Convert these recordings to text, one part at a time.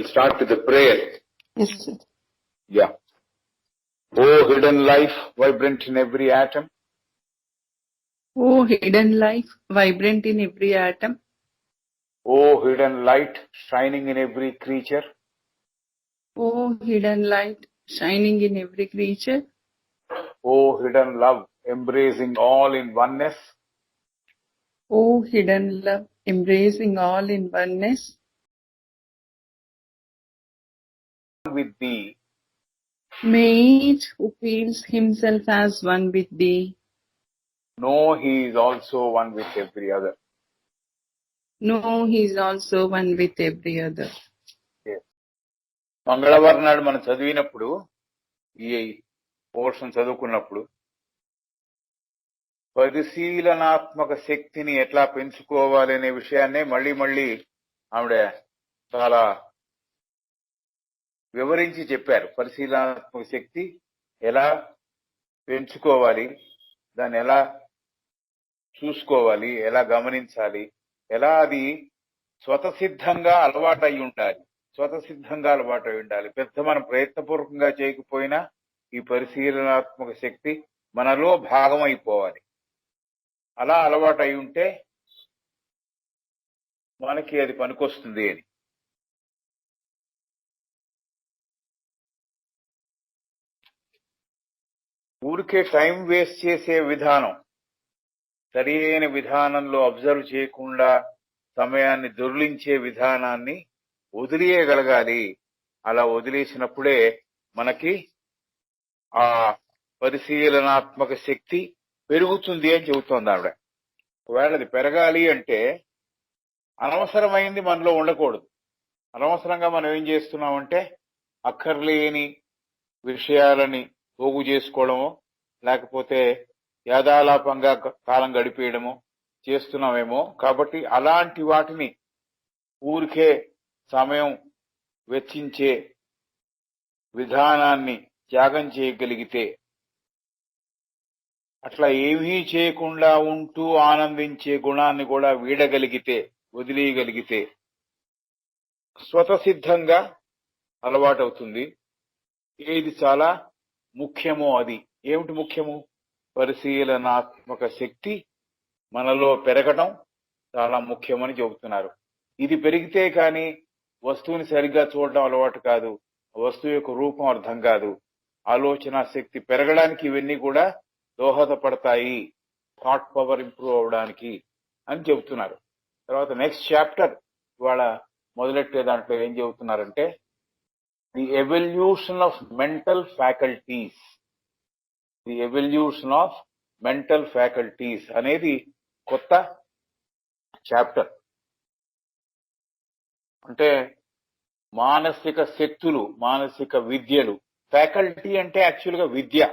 we'll start with the prayer. Yes, sir. Yeah. O hidden life, vibrant in every atom. O hidden life, vibrant in every atom. O hidden light, shining in every creature. O hidden light, shining in every creature. O hidden love, embracing all in oneness. O hidden love, embracing all in oneness. With thee, May each who feels himself as one with thee know he is also one with every other. know he is also one with every other. Yes. మంగళవారం నాడు మనం చదివినప్పుడు ఈ portion చదువుకున్నప్పుడు పరిశీలనాత్మక శక్తిని ఎట్లా పెంచుకోవాలి అనే విషయాన్నే మళ్ళీ ఆవిడ చాలా వివరించి చెప్పారు. పరిశీలనాత్మక శక్తి ఎలా పెంచుకోవాలి, దాన్ని ఎలా చూసుకోవాలి, ఎలా గమనించాలి, ఎలా అది స్వతసిద్ధంగా అలవాటై ఉండాలి. పెద్ద మనం ప్రయత్నపూర్వకంగా చేయకపోయినా ఈ పరిశీలనాత్మక శక్తి మనలో భాగం అయిపోవాలి. అలా అలవాటు అయి ఉంటే మనకి అది పనికొస్తుంది అని. ఊరికే టైం వేస్ట్ చేసే విధానం, సరి అయిన విధానంలో అబ్జర్వ్ చేయకుండా సమయాన్ని దొర్లించే విధానాన్ని వదిలేయగలగాలి. అలా వదిలేసినప్పుడే మనకి ఆ పరిశీలనాత్మక శక్తి పెరుగుతుంది అని చెబుతోంది ఆవిడ. ఒకవేళ అది పెరగాలి అంటే అనవసరమైంది మనలో ఉండకూడదు. అనవసరంగా మనం ఏం చేస్తున్నామంటే అక్కర్లేని విషయాలని పోగు చేసుకోవడమో లేకపోతే యాదాలాపంగా కాలం గడిపేయడమో చేస్తున్నామేమో. కాబట్టి అలాంటి వాటిని ఊరికే సమయం వెచ్చించే విధానాన్ని త్యాగం చేయగలిగితే, అట్లా ఏమీ చేయకుండా ఉంటూ ఆనందించే గుణాన్ని కూడా వీడగలిగితే, వదిలేయగలిగితే స్వతసిద్ధంగా అలవాటవుతుంది. ఏది చాలా ముఖ్యమో అది. ఏమిటి ముఖ్యము? పరిశీలనాత్మక శక్తి మనలో పెరగడం చాలా ముఖ్యమని చెబుతున్నారు. ఇది పెరిగితే కానీ వస్తువుని సరిగ్గా చూడడం అలవాటు కాదు, వస్తువు యొక్క రూపం అర్థం కాదు. ఆలోచన శక్తి పెరగడానికి ఇవన్నీ కూడా దోహదపడతాయి, థాట్ పవర్ ఇంప్రూవ్ అవడానికి అని చెబుతున్నారు. తర్వాత నెక్స్ట్ చాప్టర్ ఇవాళ మొదలెట్టే దాంట్లో ఏం చెబుతున్నారంటే the evolution of mental faculties. The evolution of mental faculties అనేది కొత్త చాప్టర్. అంటే మానసిక శక్తులు, మానసిక విద్యలు. ఫ్యాకల్టీ అంటే యాక్చువల్ గా విద్య.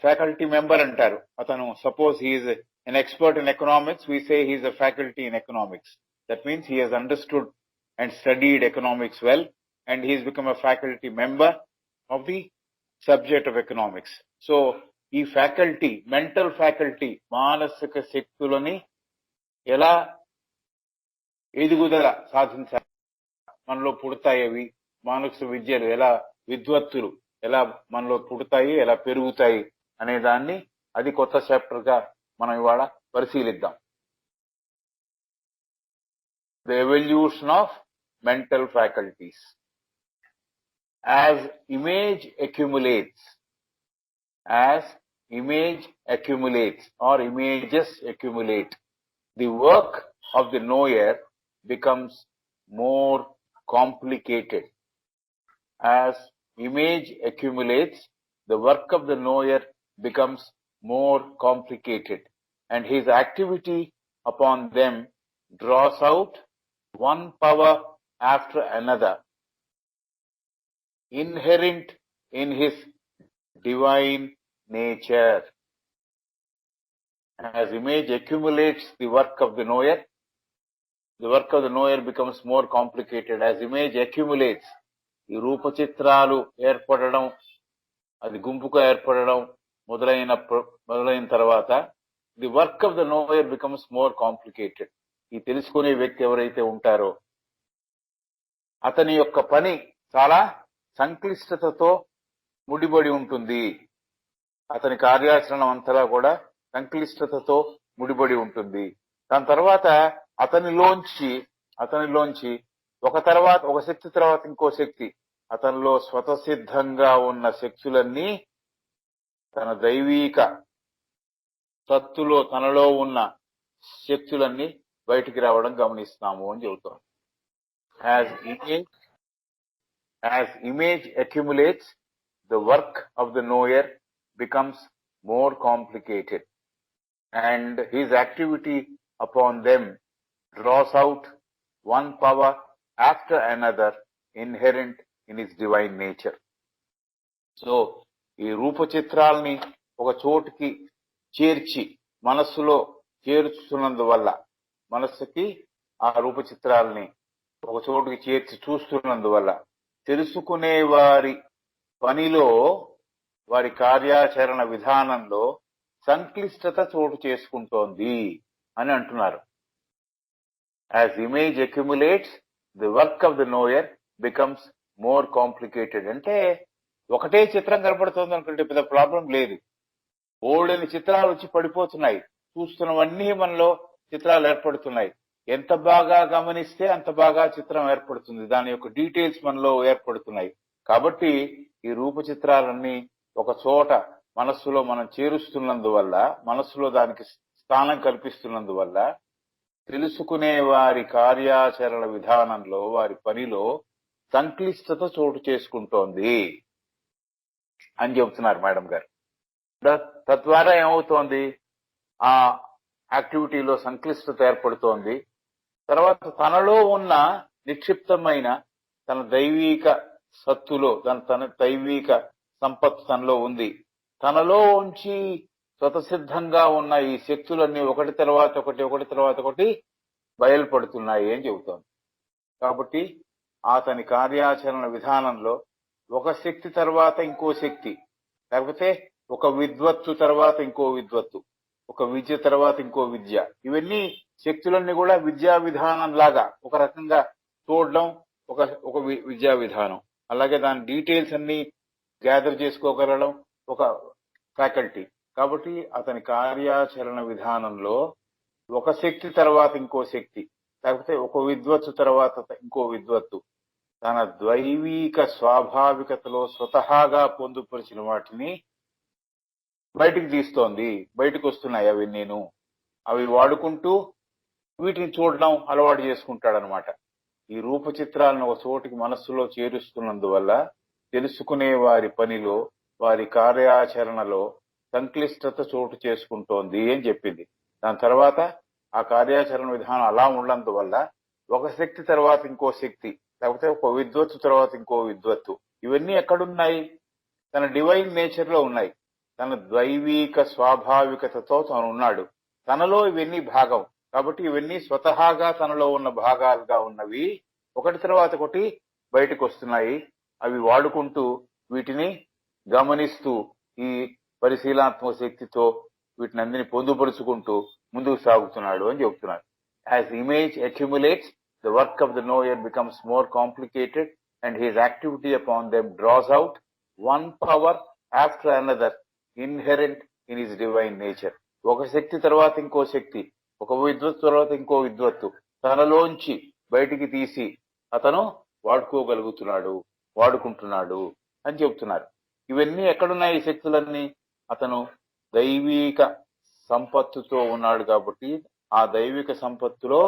ఫ్యాకల్టీ మెంబర్ అంటారు. అతను suppose he's an expert in economics, we say he is a faculty in economics. That means he has understood and studied economics well, and he has become a faculty member of the subject of economics. So ఈ faculty, mental faculty, మానసిక శక్తులని ఎలా ఎదుగుదల సాధించాలి, మనలో పుడతాయి మానసిక విద్యలు ఎలా, విద్వత్తులు ఎలా మనలో పుడతాయి, ఎలా పెరుగుతాయి అనే దాన్ని, అది కొత్త చాప్టర్ గా మనం ఇవాళ పరిశీలిద్దాం. The evolution of mental faculties. As image accumulates, or images accumulate, the work of the knower becomes more complicated. As image accumulates, the work of the knower becomes more complicated, and his activity upon them draws out one power after another, inherent in his divine nature. As image accumulates the work of the knower becomes more complicated. As image accumulates, ఈ రూపచిత్రాలు ఏర్పడడం, అది గుంపుగా ఏర్పడడం మొదలైన తర్వాత the work of the knower becomes more complicated. ఈ తెలుసుకునే వ్యక్తి ఎవరైతే ఉంటారో అతని యొక్క పని చాలా సంక్లిష్టతతో ముడిపడి ఉంటుంది. అతని కార్యాచరణ అంతలా కూడా సంక్లిష్టతతో ముడిపడి ఉంటుంది. దాని తర్వాత అతనిలోంచి ఒక శక్తి తర్వాత ఇంకో శక్తి, అతనిలో స్వతసిద్ధంగా ఉన్న శక్తులన్నీ తన దైవీక సత్తులో తనలో ఉన్న శక్తులన్నీ బయటికి రావడం గమనిస్తాము అని చెబుతాం. As image accumulates, the work of the knower becomes more complicated, and his activity upon them draws out one power after another inherent in his divine nature. So, ఈ రూప చిత్రాల్ని ఒక చోటికి చేర్చి మనస్సులో చేర్చుతున్నందువల్ల, మనస్సుకి ఆ రూప చిత్రాల్ని ఒక చోటుకి చేర్చి చూస్తున్నందువల్ల తెలుసుకునే వారి పనిలో, వారి కార్యాచరణ విధానంలో సంక్లిష్టత చోటు చేసుకుంటోంది అని అంటున్నారు. As image accumulates, the work of the knower becomes more complicated. అంటే ఒకటే చిత్రం కనపడుతుంది అనుకుంటే పెద్ద ప్రాబ్లం లేదు. ఓల్డని చిత్రాలు వచ్చి పడిపోతున్నాయి, చూస్తున్నవన్నీ మనలో చిత్రాలు ఏర్పడుతున్నాయి. ఎంత బాగా గమనిస్తే అంత బాగా చిత్రం ఏర్పడుతుంది, దాని యొక్క డీటెయిల్స్ మనలో ఏర్పడుతున్నాయి. కాబట్టి ఈ రూప చిత్రాలన్నీ ఒక చోట మనస్సులో మనం చేరుస్తున్నందువల్ల, మనస్సులో దానికి స్థానం కల్పిస్తున్నందువల్ల తెలుసుకునే వారి కార్యాచరణ విధానంలో, వారి పనిలో సంక్లిష్టత చోటు చేసుకుంటోంది అని చెబుతున్నారు మేడం గారు. తద్వారా ఏమవుతోంది, ఆ యాక్టివిటీలో సంక్లిష్టత ఏర్పడుతోంది. తర్వాత తనలో ఉన్న నిక్షిప్తమైన తన దైవీక సత్తులో, తన దైవీక సంపత్తు తనలో ఉంది. తనలో ఉంచి స్వతసిద్ధంగా ఉన్న ఈ శక్తులన్నీ ఒకటి తర్వాత ఒకటి బయలుపడుతున్నాయి అని చెబుతోంది. కాబట్టి అతని కార్యాచరణ విధానంలో ఒక శక్తి తర్వాత ఇంకో శక్తి, లేకపోతే ఒక విద్వత్తు తర్వాత ఇంకో విద్వత్తు, ఒక విద్య తర్వాత ఇంకో విద్య, ఇవన్నీ శక్తులన్నీ కూడా విద్యా విధానం లాగా ఒక రకంగా చూడడం ఒక విద్యా విధానం. అలాగే దాని డీటెయిల్స్ అన్ని గ్యాదర్ చేసుకోగలడం ఒక ఫ్యాకల్టీ. కాబట్టి అతని కార్యాచరణ విధానంలో ఒక శక్తి తర్వాత ఇంకో శక్తి, లేకపోతే ఒక విద్వత్తు తర్వాత ఇంకో విద్వత్తు తన దైవీక స్వాభావికతలో స్వతహాగా పొందుపరిచిన వాటిని బయటికి తీస్తోంది, బయటకు వస్తున్నాయి. అవి వాడుకుంటూ వీటిని చూడడం అలవాటు చేసుకుంటాడనమాట. ఈ రూప చిత్రాలను ఒక చోటికి మనస్సులో చేరుస్తున్నందువల్ల తెలుసుకునే వారి పనిలో, వారి కార్యాచరణలో సంక్లిష్టత చోటు చేసుకుంటోంది అని చెప్పింది. దాని తర్వాత ఆ కార్యాచరణ విధానం అలా ఉండడందువల్ల ఒక శక్తి తర్వాత ఇంకో శక్తి, లేకపోతే ఒక విద్వత్తు తర్వాత ఇంకో విద్వత్తు, ఇవన్నీ ఎక్కడున్నాయి? తన డివైన్ నేచర్ లో ఉన్నాయి. తన దైవీక స్వాభావికతతో తాను ఉన్నాడు. తనలో ఇవన్నీ భాగం. కాబట్టి ఇవన్నీ స్వతహాగా తనలో ఉన్న భాగాలుగా ఉన్నవి ఒకటి తర్వాత ఒకటి బయటకు వస్తున్నాయి. అవి వాడుకుంటూ వీటిని గమనిస్తూ ఈ పరిశీలనాత్మక శక్తితో వీటిని అందరినీ పొందుపరుచుకుంటూ ముందుకు సాగుతున్నాడు అని చెబుతున్నారు. As image accumulates, the work of the knower becomes more complicated, and his activity upon them draws out one power after another inherent in his divine nature. ఒక శక్తి తర్వాత ఇంకో శక్తి, ఒక విద్వత్తు తర్వాత ఇంకో విద్వత్తు తనలోంచి బయటికి తీసి అతను వాడుకుంటున్నాడు అని చెబుతున్నారు. ఇవన్నీ ఎక్కడున్నాయి? ఈ శక్తులన్నీ అతను దైవీక సంపత్తుతో ఉన్నాడు. కాబట్టి ఆ దైవిక సంపత్తులో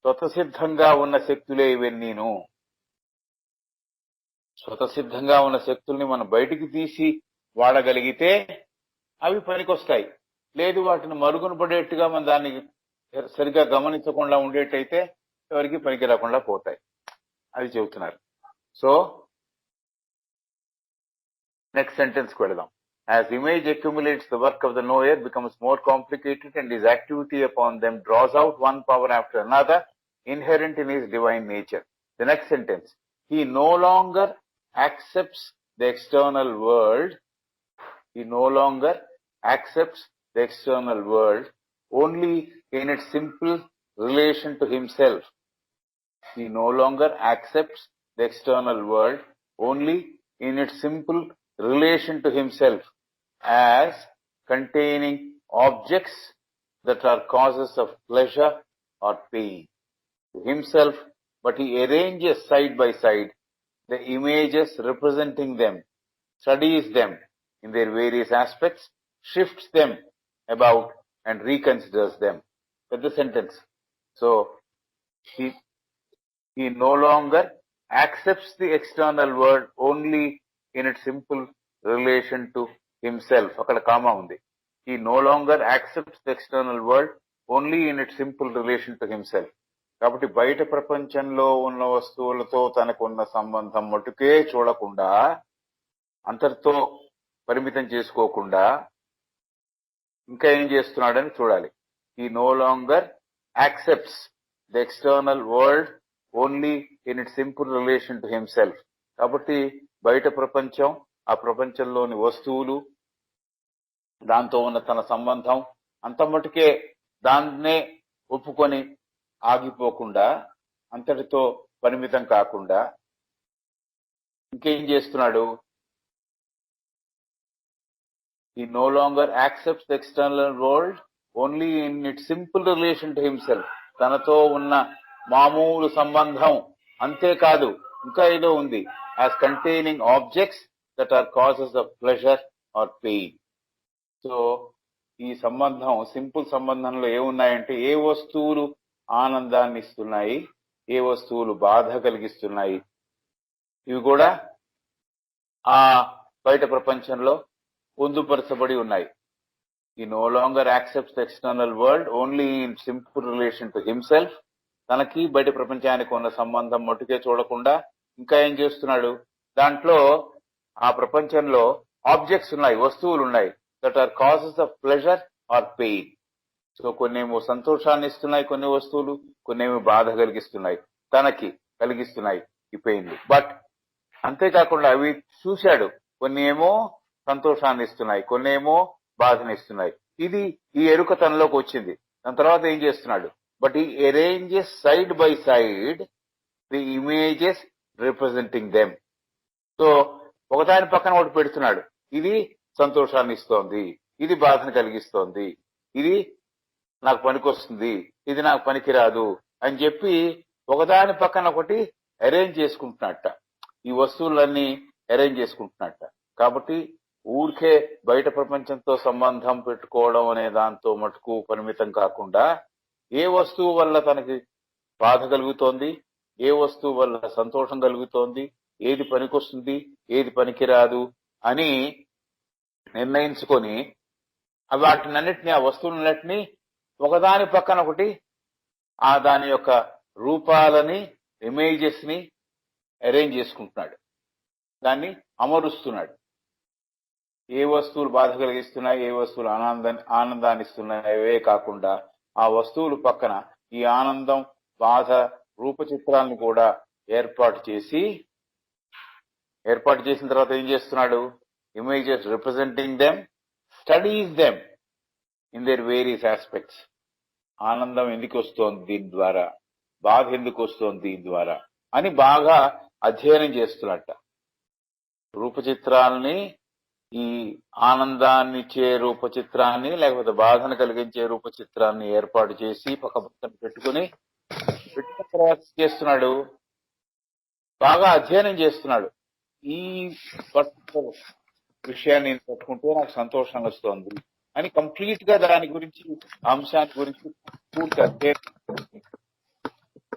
స్వతసిద్ధంగా ఉన్న శక్తులే ఇవన్నీను. స్వతసిద్ధంగా ఉన్న శక్తుల్ని మనం బయటికి తీసి వాడగలిగితే అవి పనికొస్తాయి. లేదు వాటిని మరుగున పడేట్టుగా మనం దాన్ని సరిగ్గా గమనించకుండా ఉండేటైతే ఎవరికి పనికి రాకుండా పోతాయి. అది చెబుతున్నారు. సో నెక్స్ట్ సెంటెన్స్ కు వెళదాం. As image accumulates, the work of the knower becomes more complicated, and his activity upon them draws out one power after another inherent in his divine nature. The next sentence. He no longer accepts the external world. He no longer accepts the external world only in its simple relation to himself. He no longer accepts the external world only in its simple relation to himself as containing objects that are causes of pleasure or pain to himself, but he arranges side by side the images representing them, studies them in their various aspects, shifts them about and reconsiders them. That's the sentence. So he no longer accepts the external world only in its simple relation to himself. అక్కడ comma ఉంది. He no longer accepts the external world only in its simple relation to himself. కాబట్టి బయట ప్రపంచంలో ఉన్న వస్తువులతో తనకున్న సంబంధం మటుకే చూడకుండా, అంతటితో పరిమితం చేసుకోకుండా ఇంకా ఏం చేస్తున్నాడని చూడాలి. He no longer accepts the external world only in its simple relation to himself. కాబట్టి బయట ప్రపంచం, ఆ ప్రపంచంలోని వస్తువులు, దాంతో ఉన్న తన సంబంధం అంత మటుకే దాన్నే ఒప్పుకొని ఆగిపోకుండా, అంతటితో పరిమితం కాకుండా ఇంకేం చేస్తున్నాడు? He no longer accepts the external world only in its simple relation to himself. తనతో ఉన్న మామూలు సంబంధం అంతేకాదు, ఇంకా ఏదో ఉంది, as containing objects that are causes of pleasure or pain. So ఈ సంబంధం, సింపుల్ సంబంధంలో ఏమున్నాయంటే, ఏ వస్తువులు ఆనందాన్ని ఇస్తున్నాయి, ఏ వస్తువులు బాధ కలిగిస్తున్నాయి, ఇవి కూడా ఆ బయట ప్రపంచంలో పొందుపరచబడి ఉన్నాయి. He no longer accepts the external world only in simple relation to himself. తనకి బయట ప్రపంచానికి ఉన్న సంబంధం మట్టుకే చూడకుండా ఇంకా ఏం చేస్తున్నాడు? దాంట్లో ఆ ప్రపంచంలో ఆబ్జెక్ట్స్ ఉన్నాయి, వస్తువులు ఉన్నాయి, that are causes of pleasure or pain. So కొన్నేమో సంతోషాన్ని ఇస్తున్నాయి కొన్ని వస్తువులు, కొన్నేమో బాధ కలిగిస్తున్నాయి, తనకి కలిగిస్తున్నాయి ఈ పెయిన్. బట్ అంతేకాకుండా అవి చూశాడు, కొన్ని ఏమో సంతోషాన్ని ఇస్తున్నాయి, కొన్నేమో బాధని ఇస్తున్నాయి. ఇది ఈ ఎరుక తనలోకి వచ్చింది. దాని తర్వాత ఏం చేస్తున్నాడు? బట్ ఈ arranges side by side the images representing them. So ఒకదాని పక్కన ఒకటి పెడుతున్నాడు. ఇది సంతోషాన్ని ఇస్తోంది, ఇది బాధను కలిగిస్తోంది, ఇది నాకు పనికొస్తుంది, ఇది నాకు పనికిరాదు అని చెప్పి ఒకదాని పక్కన ఒకటి అరేంజ్ చేసుకుంటున్నట్ట. ఈ వస్తువులన్నీ అరేంజ్ చేసుకుంటున్నట్ట. కాబట్టి ఊరికే బయట ప్రపంచంతో సంబంధం పెట్టుకోవడం అనే దాంతో మటుకు పరిమితం కాకుండా, ఏ వస్తువు వల్ల తనకి బాధ కలుగుతోంది, ఏ వస్తువు వల్ల సంతోషం కలుగుతోంది, ఏది పనికొస్తుంది, ఏది పనికిరాదు అని నిర్ణయించుకొని వాటినన్నిటినీ, ఆ వస్తువులన్నిటినీ ఒకదాని పక్కన ఒకటి ఆ దాని యొక్క రూపాలని, ఇమేజెస్ ని అరేంజ్ చేసుకుంటున్నాడు, దాన్ని అమరుస్తున్నాడు. ఏ వస్తువులు బాధ కలిగిస్తున్నాయి, ఏ వస్తువులు ఆనందాన్ని ఇస్తున్నాయే కాకుండా ఆ వస్తువులు పక్కన ఈ ఆనందం, బాధ రూపచిత్రాలను కూడా ఏర్పాటు చేసిన తర్వాత ఏం చేస్తున్నాడు? Images representing them, studies them in there various aspects. ఆనందం ఎందుకు వస్తోంది దీని ద్వారా, బాధ ఎందుకు వస్తోంది దీని ద్వారా అని బాగా అధ్యయనం చేస్తున్నట్ట. రూపచిత్రాలని, ఈ ఆనందాన్ని ఇచ్చే రూపచిత్రాన్ని లేకపోతే బాధను కలిగించే రూపచిత్రాన్ని ఏర్పాటు చేసి పక్కన పెట్టిన తర్వాత చేస్తున్నాడు, బాగా అధ్యయనం చేస్తున్నాడు. ఈ పర్టికులర్ విషయాన్ని నేను పట్టుకుంటే నాకు సంతోషం వస్తోంది అని కంప్లీట్ గా దాని గురించి, అంశాన్ని గురించి పూర్తి అధ్యయనం,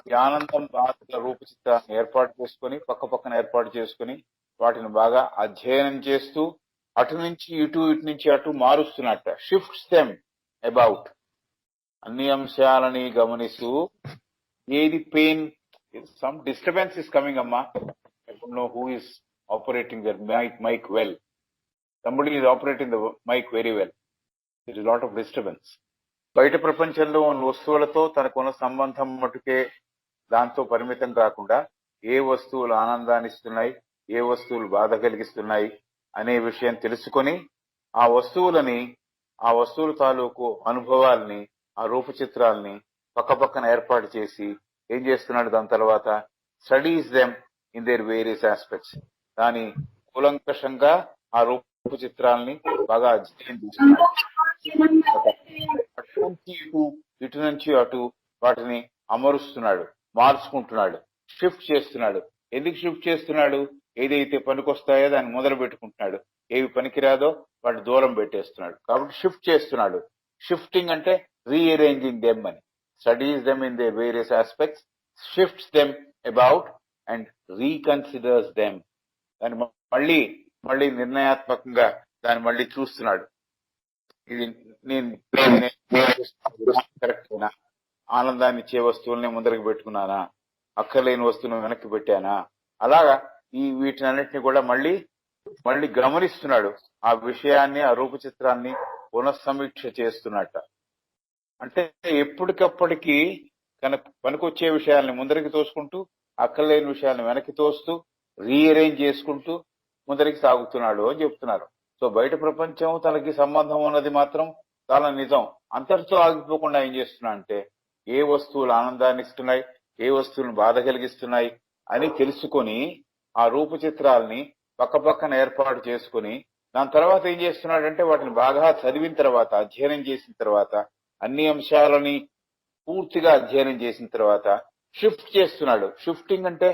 ఈ ఆనందం, బాధల రూపచిత్రాన్ని ఏర్పాటు చేసుకుని పక్కన ఏర్పాటు చేసుకుని వాటిని బాగా అధ్యయనం చేస్తూ అటు నుంచి ఇటు, ఇటు నుంచి అటు మారుస్తున్నట్ట. షిఫ్ట్స్ దెమ్ అబౌట్, అన్ని అంశాలని గమనిస్తూ ఏది pain, some disturbance is coming అమ్మా. I don't know who is operating the mic well. Somebody is operating the mic very well. There is a lot of disturbance. బయట ప్రపంచంలో ఉన్న వస్తువులతో తనకున్న సంబంధం మటుకే దాంతో పరిమితం కాకుండా, ఏ వస్తువులు ఆనందాన్ని ఇస్తున్నాయి, ఏ వస్తువులు బాధ కలిగిస్తున్నాయి అనే విషయం తెలుసుకొని ఆ వస్తువులని, ఆ వస్తువుల తాలూకు అనుభవాల్ని, ఆ రూపచిత్రాల్ని పక్కన ఏర్పాటు చేసి ఏం చేస్తున్నాడు? దాని తర్వాత studies them in there various aspects. దాని కూలంకషంగా ఆ రూప చిత్రాలని బాగా అధ్యయనం చేస్తున్నాడు. అటు నుంచి ఇటు నుంచి అటు వాటిని అమరుస్తున్నాడు, మార్చుకుంటున్నాడు, షిఫ్ట్ చేస్తున్నాడు. ఎందుకు షిఫ్ట్ చేస్తున్నాడు? ఏదైతే పనికొస్తాయో దాన్ని మొదలు పెట్టుకుంటున్నాడు, ఏవి పనికిరాదో వాటి దూరం పెట్టేస్తున్నాడు. కాబట్టి షిఫ్ట్ చేస్తున్నాడు. షిఫ్టింగ్ అంటే రీఅరేంజింగ్ దెమ్ అని. Studies them in their various aspects, shifts them about and reconsiders them. దాన్ని మళ్ళీ నిర్ణయాత్మకంగా దాన్ని మళ్ళీ చూస్తున్నాడు. ఇది నేను కరెక్టేనా? ఆనందాన్ని ఇచ్చే వస్తువుల్ని ముందరకు పెట్టుకున్నానా? అక్కర్లేని వస్తువులను వెనక్కి పెట్టానా? అలాగా వీటినన్నిటిని కూడా మళ్ళీ గమనిస్తున్నాడు. ఆ విషయాన్ని, ఆ రూప చిత్రాన్ని పునఃసమీక్ష చేస్తున్నట్ట. అంటే ఎప్పటికప్పటికి పనికొచ్చే విషయాల్ని ముందరికి తోసుకుంటూ, అక్కర్లేని విషయాలను వెనక్కి తోస్తూ, రీఅరేంజ్ చేసుకుంటూ ముందరికి సాగుతున్నాడు అని చెప్తున్నారు. సో బయట ప్రపంచం తనకి సంబంధం ఉన్నది మాత్రం చాలా నిజం. అంతటితో ఆగిపోకుండా ఏం చేస్తున్నా అంటే, ఏ వస్తువులు ఆనందాన్ని ఇస్తున్నాయి, ఏ వస్తువులను బాధ కలిగిస్తున్నాయి అని తెలుసుకొని ఆ రూప చిత్రాలని పక్కపక్కన ఏర్పాటు చేసుకుని దాని తర్వాత ఏం చేస్తున్నాడంటే వాటిని బాగా చదివిన తర్వాత, అధ్యయనం చేసిన తర్వాత, అన్ని అంశాలని పూర్తిగా అధ్యయనం చేసిన తర్వాత షిఫ్ట్ చేస్తున్నాడు. షిఫ్టింగ్ అంటే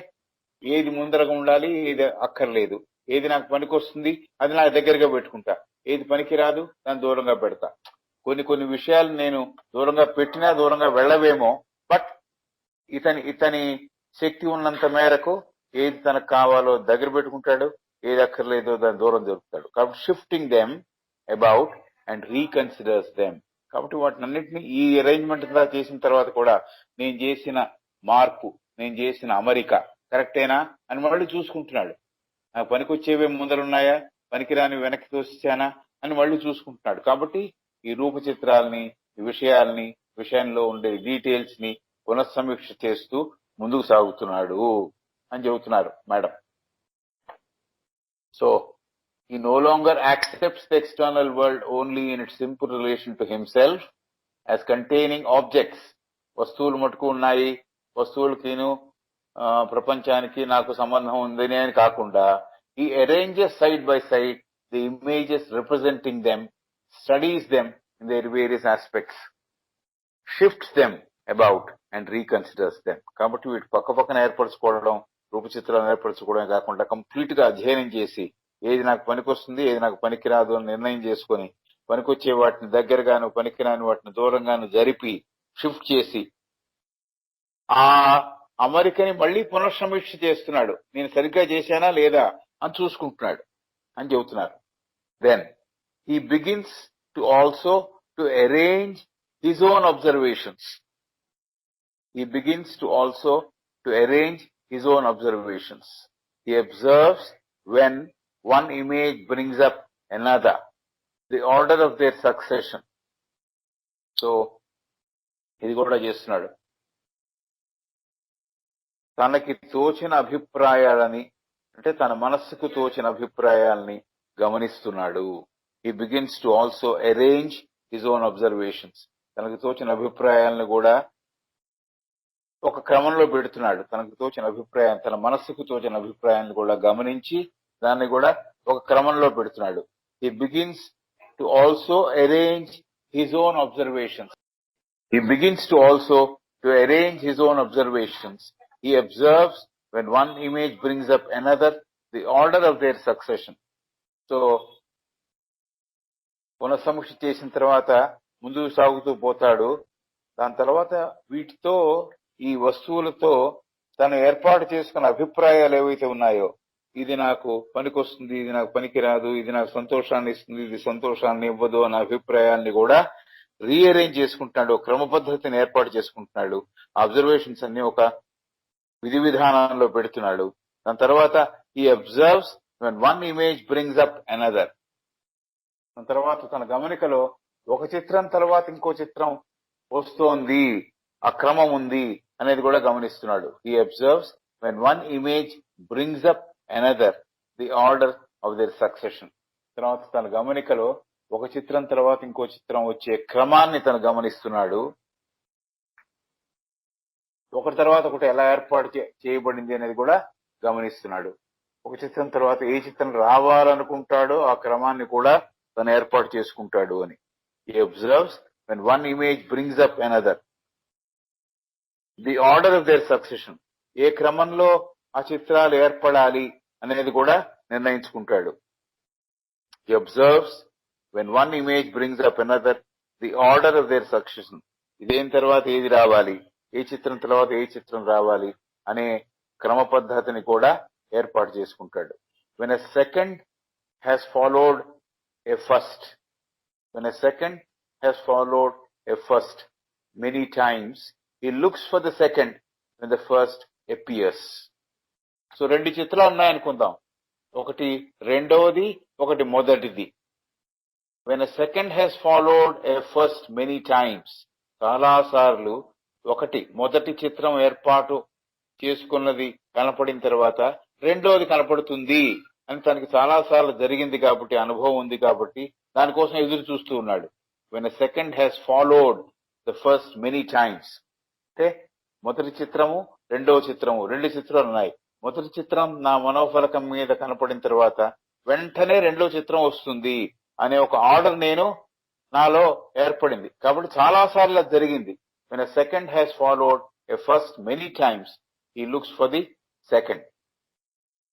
ఏది ముందరగా ఉండాలి, ఏది అక్కర్లేదు, ఏది నాకు పనికొస్తుంది అది నాకు దగ్గరగా పెట్టుకుంటా, ఏది పనికిరాదు దాన్ని దూరంగా పెడతా. కొన్ని విషయాలు నేను దూరంగా పెట్టినా దూరంగా వెళ్ళవేమో, బట్ ఇతని శక్తి ఉన్నంత మేరకు ఏది తనకు కావాలో దగ్గర పెట్టుకుంటాడు, ఏది అక్కర్లేదో దాన్ని దూరం జరుపుతాడు. కాబట్టి shifting them about and reconsiders them. కాబట్టి వాటిని అన్నింటినీ ఈ అరేంజ్మెంట్ చేసిన తర్వాత కూడా నేను చేసిన మార్పు, నేను చేసిన అమరిక కరెక్టేనా అని మళ్ళీ చూసుకుంటున్నాడు. నాకు పనికొచ్చేవే ముందరున్నాయా, పనికిరాని వెనక్కి తోసానా అని మళ్ళీ చూసుకుంటున్నాడు. కాబట్టి ఈ రూప చిత్రాలని, ఈ విషయంలో ఉండే డీటెయిల్స్ ని పునఃసమీక్ష చేస్తూ ముందుకు సాగుతున్నాడు అని చెబుతున్నారు madam. So he no longer accepts the external world only in its simple relation to himself as containing objects. వస్తువులు మటుకు ఉన్నాయి, వస్తువులకిను ప్రపంచానికి నాకు సంబంధం ఉందని అని కాకుండా he arranges side by side the images representing them, studies them in their various aspects, shifts them about and reconsiders them. కాబట్టి వీటి పక్కన ఏర్పరచుకోవడం, రూపచిత్రాలను ఏర్పరచుకోవడం కాకుండా కంప్లీట్ గా అధ్యయనం చేసి ఏది నాకు పనికొస్తుంది, ఏది నాకు పనికిరాదు అని నిర్ణయం చేసుకుని పనికొచ్చే వాటిని దగ్గరగాను, పనికిరాని వాటిని దూరంగాను జరిపి షిఫ్ట్ చేసి ఆ అమరికని మళ్ళీ పునఃసమీక్ష చేస్తున్నాడు. నేను సరిగ్గా చేశానా లేదా అని చూసుకుంటున్నాడు అని చెబుతున్నారు. Then he begins to also to arrange his own observations. He begins to also to arrange his own observations. He observes when one image brings up another, the order of their succession. So ఇది కూడా చేస్తున్నాడు. తనకి తోచిన అభిప్రాయాలని, అంటే తన మనస్సుకు తోచిన అభిప్రాయాలని గమనిస్తున్నాడు. He begins to also arrange his own observations. తనకు తోచిన అభిప్రాయాలను కూడా ఒక క్రమంలో పెడుతున్నాడు. తనకు తోచిన అభిప్రాయం, తన మనస్సుకు తోచిన అభిప్రాయాలను కూడా గమనించి దాన్ని కూడా ఒక క్రమంలో పెడుతున్నాడు. He begins to also arrange his own observations. He begins to also to arrange his own observations. He observes when one image brings up another, the order of their succession. So పునఃసమీక్ష చేసిన తర్వాత ముందుకు సాగుతూ పోతాడు. దాని తర్వాత వీటితో, ఈ వస్తువులతో తను ఏర్పాటు చేసుకున్న అభిప్రాయాలు ఏవైతే ఉన్నాయో, ఇది నాకు పనికొస్తుంది, ఇది నాకు పనికిరాదు, ఇది నాకు సంతోషాన్ని ఇస్తుంది, ఇది సంతోషాన్ని ఇవ్వదు అన్న అభిప్రాయాల్ని కూడా రీఅరేంజ్ చేసుకుంటున్నాడు, క్రమ పద్ధతిని ఏర్పాటు చేసుకుంటున్నాడు. అబ్జర్వేషన్స్ అన్ని ఒక విధి విధానంలో పెడుతున్నాడు. దాని తర్వాత ఈ absorbs when one image brings up another. దాని తర్వాత తన గమనికలో ఒక చిత్రం తర్వాత ఇంకో చిత్రం వస్తోంది, ఆ క్రమం ఉంది అనేది కూడా గమనిస్తున్నాడు. He observes when one image brings up another, the order of their succession. తర్వాత తన గమనికలో ఒక చిత్రం తర్వాత ఇంకో చిత్రం వచ్చే క్రమాన్ని తను గమనిస్తున్నాడు. ఒకటి తర్వాత ఒకటి ఎలా ఏర్పాటు చేయబడింది అనేది కూడా గమనిస్తున్నాడు. ఒక చిత్రం తర్వాత ఏ చిత్రం రావాలనుకుంటాడో ఆ క్రమాన్ని కూడా తను ఏర్పాటు చేసుకుంటాడు అని. He observes when one image brings up another. The order of their succession. ఏ క్రమంలో ఆ చిత్రాలు ఏర్పడాలి అనేది కూడా నిర్ణయించుకుంటాడు. He observes when one image brings up another, the order of their succession. ఇదేం తర్వాత ఏది రావాలి, ఏ చిత్రం తర్వాత ఏ చిత్రం రావాలి అనే క్రమ పద్ధతిని కూడా ఏర్పాటు చేసుకుంటాడు. When a second has followed a first, when a second has followed a first many times, he looks for the second when the first appears. So 2 చిత్రాలు ఉన్నాయనుకుందాం, ఒకటి రెండవది, ఒకటి మొదటిది. When a second has followed a first many times, చాలా సార్లు ఒకటి మొదటి చిత్రం ఏర్పాటు చేసుకున్నది కనపడిన తర్వాత రెండవది కనపడుతుంది అని తనకి చాలా సార్లు జరిగింది కాబట్టి, అనుభవం ఉంది కాబట్టి దానికోసం ఎదురు చూస్తూ ఉన్నాడు. When a second has followed the first many times, అంటే మొదటి చిత్రము రెండవ చిత్రము 2 చిత్రాలు ఉన్నాయి. మొదటి చిత్రం నా మనోఫలకం మీద కనపడిన తర్వాత వెంటనే రెండవ చిత్రం వస్తుంది అనే ఒక ఆర్డర్ నాలో ఏర్పడింది కాబట్టి చాలా సార్లు అది జరిగింది. When a second has followed a first many times, he looks for the second.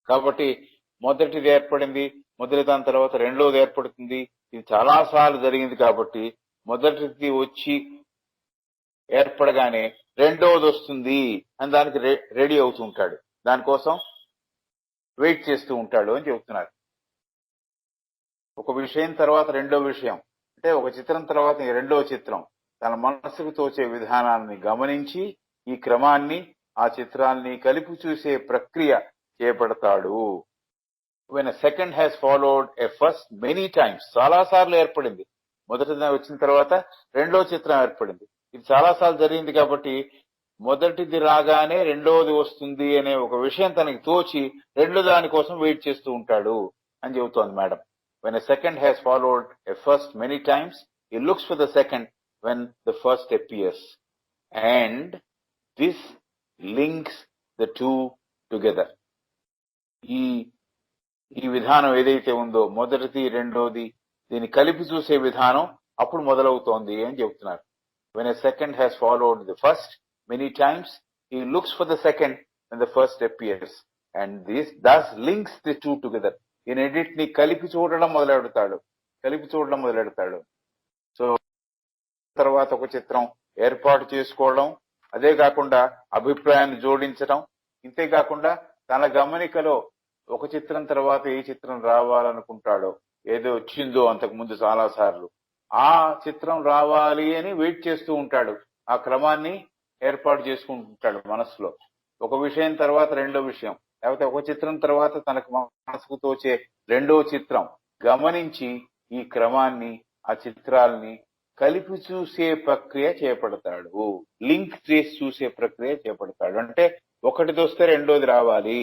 కాబట్టి మొదటిది ఏర్పడింది, మొదటి దాని తర్వాత రెండవది ఏర్పడుతుంది. ఇది చాలా సార్లు జరిగింది కాబట్టి మొదటిది వచ్చి ఏర్పడగానే రెండవది వస్తుంది అని దానికి రెడీ అవుతూ ఉంటాడు, దానికోసం వెయిట్ చేస్తూ ఉంటాడు అని చెబుతున్నారు. ఒక విషయం తర్వాత రెండో విషయం, అంటే ఒక చిత్రం తర్వాత రెండవ చిత్రం తన మనసుకు తోచే విధానాన్ని గమనించి ఈ క్రమాన్ని ఆ చిత్రాన్ని కలిపి చూసే ప్రక్రియ చేపడతాడు. When a second has followed a first many times, చాలా సార్లు ఏర్పడింది, మొదటిది వచ్చిన తర్వాత రెండో చిత్రం ఏర్పడింది. ఇది చాలా సార్లు జరిగింది కాబట్టి మొదటిది రాగానే రెండవది వస్తుంది అనే ఒక విషయం తనకి తోచి రెండో దాని కోసం వెయిట్ చేస్తూ ఉంటాడు అని చెబుతోంది madam. When a second has followed a first many times, he looks for the second when the first appears. And this links the two together. ఈ విధానం ఏదైతే ఉందో మొదటిది రెండోది దీన్ని కలిపి చూసే విధానం అప్పుడు మొదలవుతోంది అని చెబుతున్నారు. When a second has followed the first many times, he looks for the second when the first appears. And this thus links the two together. ఈ రెండింటిని కలిపి చూడడం మొదలెడతాడు. సో తర్వాత ఒక చిత్రం ఏర్పాటు చేసుకోవడం, అదే కాకుండా అభిప్రాయాన్ని జోడించడం, ఇంతేకాకుండా తన గమనికలో ఒక చిత్రం తర్వాత ఏ చిత్రం రావాలనుకుంటాడో, ఏదో వచ్చిందో అంతకు ముందు చాలా సార్లు ఆ చిత్రం రావాలి అని వెయిట్ చేస్తూ ఉంటాడు, ఆ క్రమాన్ని ఏర్పాటు చేసుకుంటుంటాడు మనసులో. ఒక విషయం తర్వాత రెండో విషయం, లేకపోతే ఒక చిత్రం తర్వాత తనకు మనసుకు తోచే రెండో చిత్రం గమనించి ఈ క్రమాన్ని ఆ చిత్రాల్ని కలిపి చూసే ప్రక్రియ చేపడతాడు. లింక్ చేసి చూసే ప్రక్రియ చేపడతాడు. అంటే ఒకటిది వస్తే రెండోది రావాలి,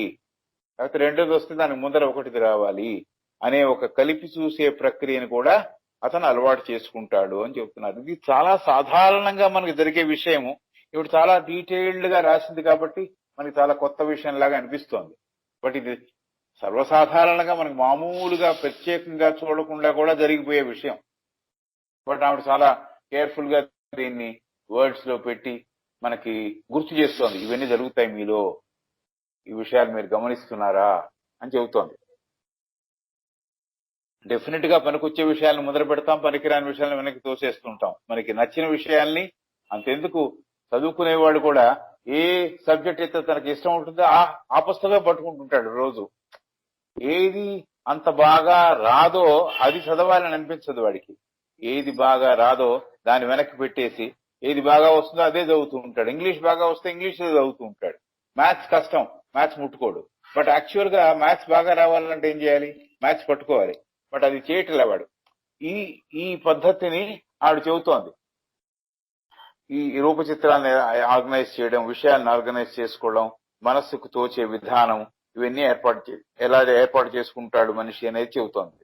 లేకపోతే రెండోది వస్తే దానికి ముందర ఒకటిది రావాలి అనే ఒక కలిపి చూసే ప్రక్రియను కూడా అతను అలవాటు చేసుకుంటాడు అని చెప్తున్నారు. ఇది చాలా సాధారణంగా మనకు జరిగే విషయము. ఇప్పుడు చాలా డీటెయిల్డ్ గా రాసింది కాబట్టి మనకి చాలా కొత్త విషయం లాగా అనిపిస్తోంది. బట్ ఇది సర్వసాధారణంగా మనకు మామూలుగా ప్రత్యేకంగా చూడకుండా కూడా జరిగిపోయే విషయం. బట్ ఆవిడ చాలా కేర్ఫుల్ గా దీన్ని వర్డ్స్ లో పెట్టి మనకి గుర్తు చేస్తోంది, ఇవన్నీ జరుగుతాయి మీలో, ఈ విషయాలు మీరు గమనిస్తున్నారా అని చెబుతోంది. డెఫినెట్ గా పనికొచ్చే విషయాలను మొదలు పెడతాం, పనికిరాని విషయాలను వెనక్కి తోసేస్తుంటాం. మనకి నచ్చిన విషయాల్ని అంతెందుకు చదువుకునేవాడు కూడా ఏ సబ్జెక్ట్ అయితే తనకి ఇష్టం ఉంటుందో ఆ పుస్తకమే పట్టుకుంటుంటాడు రోజు. ఏది అంత బాగా రాదో అది చదవాలని అనిపించదు వాడికి. ఏది బాగా రాదో దాన్ని వెనక్కి పెట్టేసి ఏది బాగా వస్తుందో అదే చదువుతూ ఉంటాడు. ఇంగ్లీష్ బాగా వస్తే ఇంగ్లీష్ చదువుతూ ఉంటాడు. మ్యాథ్స్ కష్టం, మ్యాథ్స్ ముట్టుకోడు. బట్ యాక్చువల్ గా మ్యాథ్స్ బాగా రావాలంటే ఏం చేయాలి, మ్యాథ్స్ పట్టుకోవాలి. బట్ అది చేయట్లే వాడు. ఈ పద్ధతిని ఆవిడ చెబుతోంది. ఈ రూపచిత్రాన్ని ఆర్గనైజ్ చేయడం, విషయాలను ఆర్గనైజ్ చేసుకోవడం, మనస్సుకు తోచే విధానం, ఇవన్నీ ఎలా ఏర్పాటు చేసుకుంటాడు మనిషి అనేది చెబుతోంది.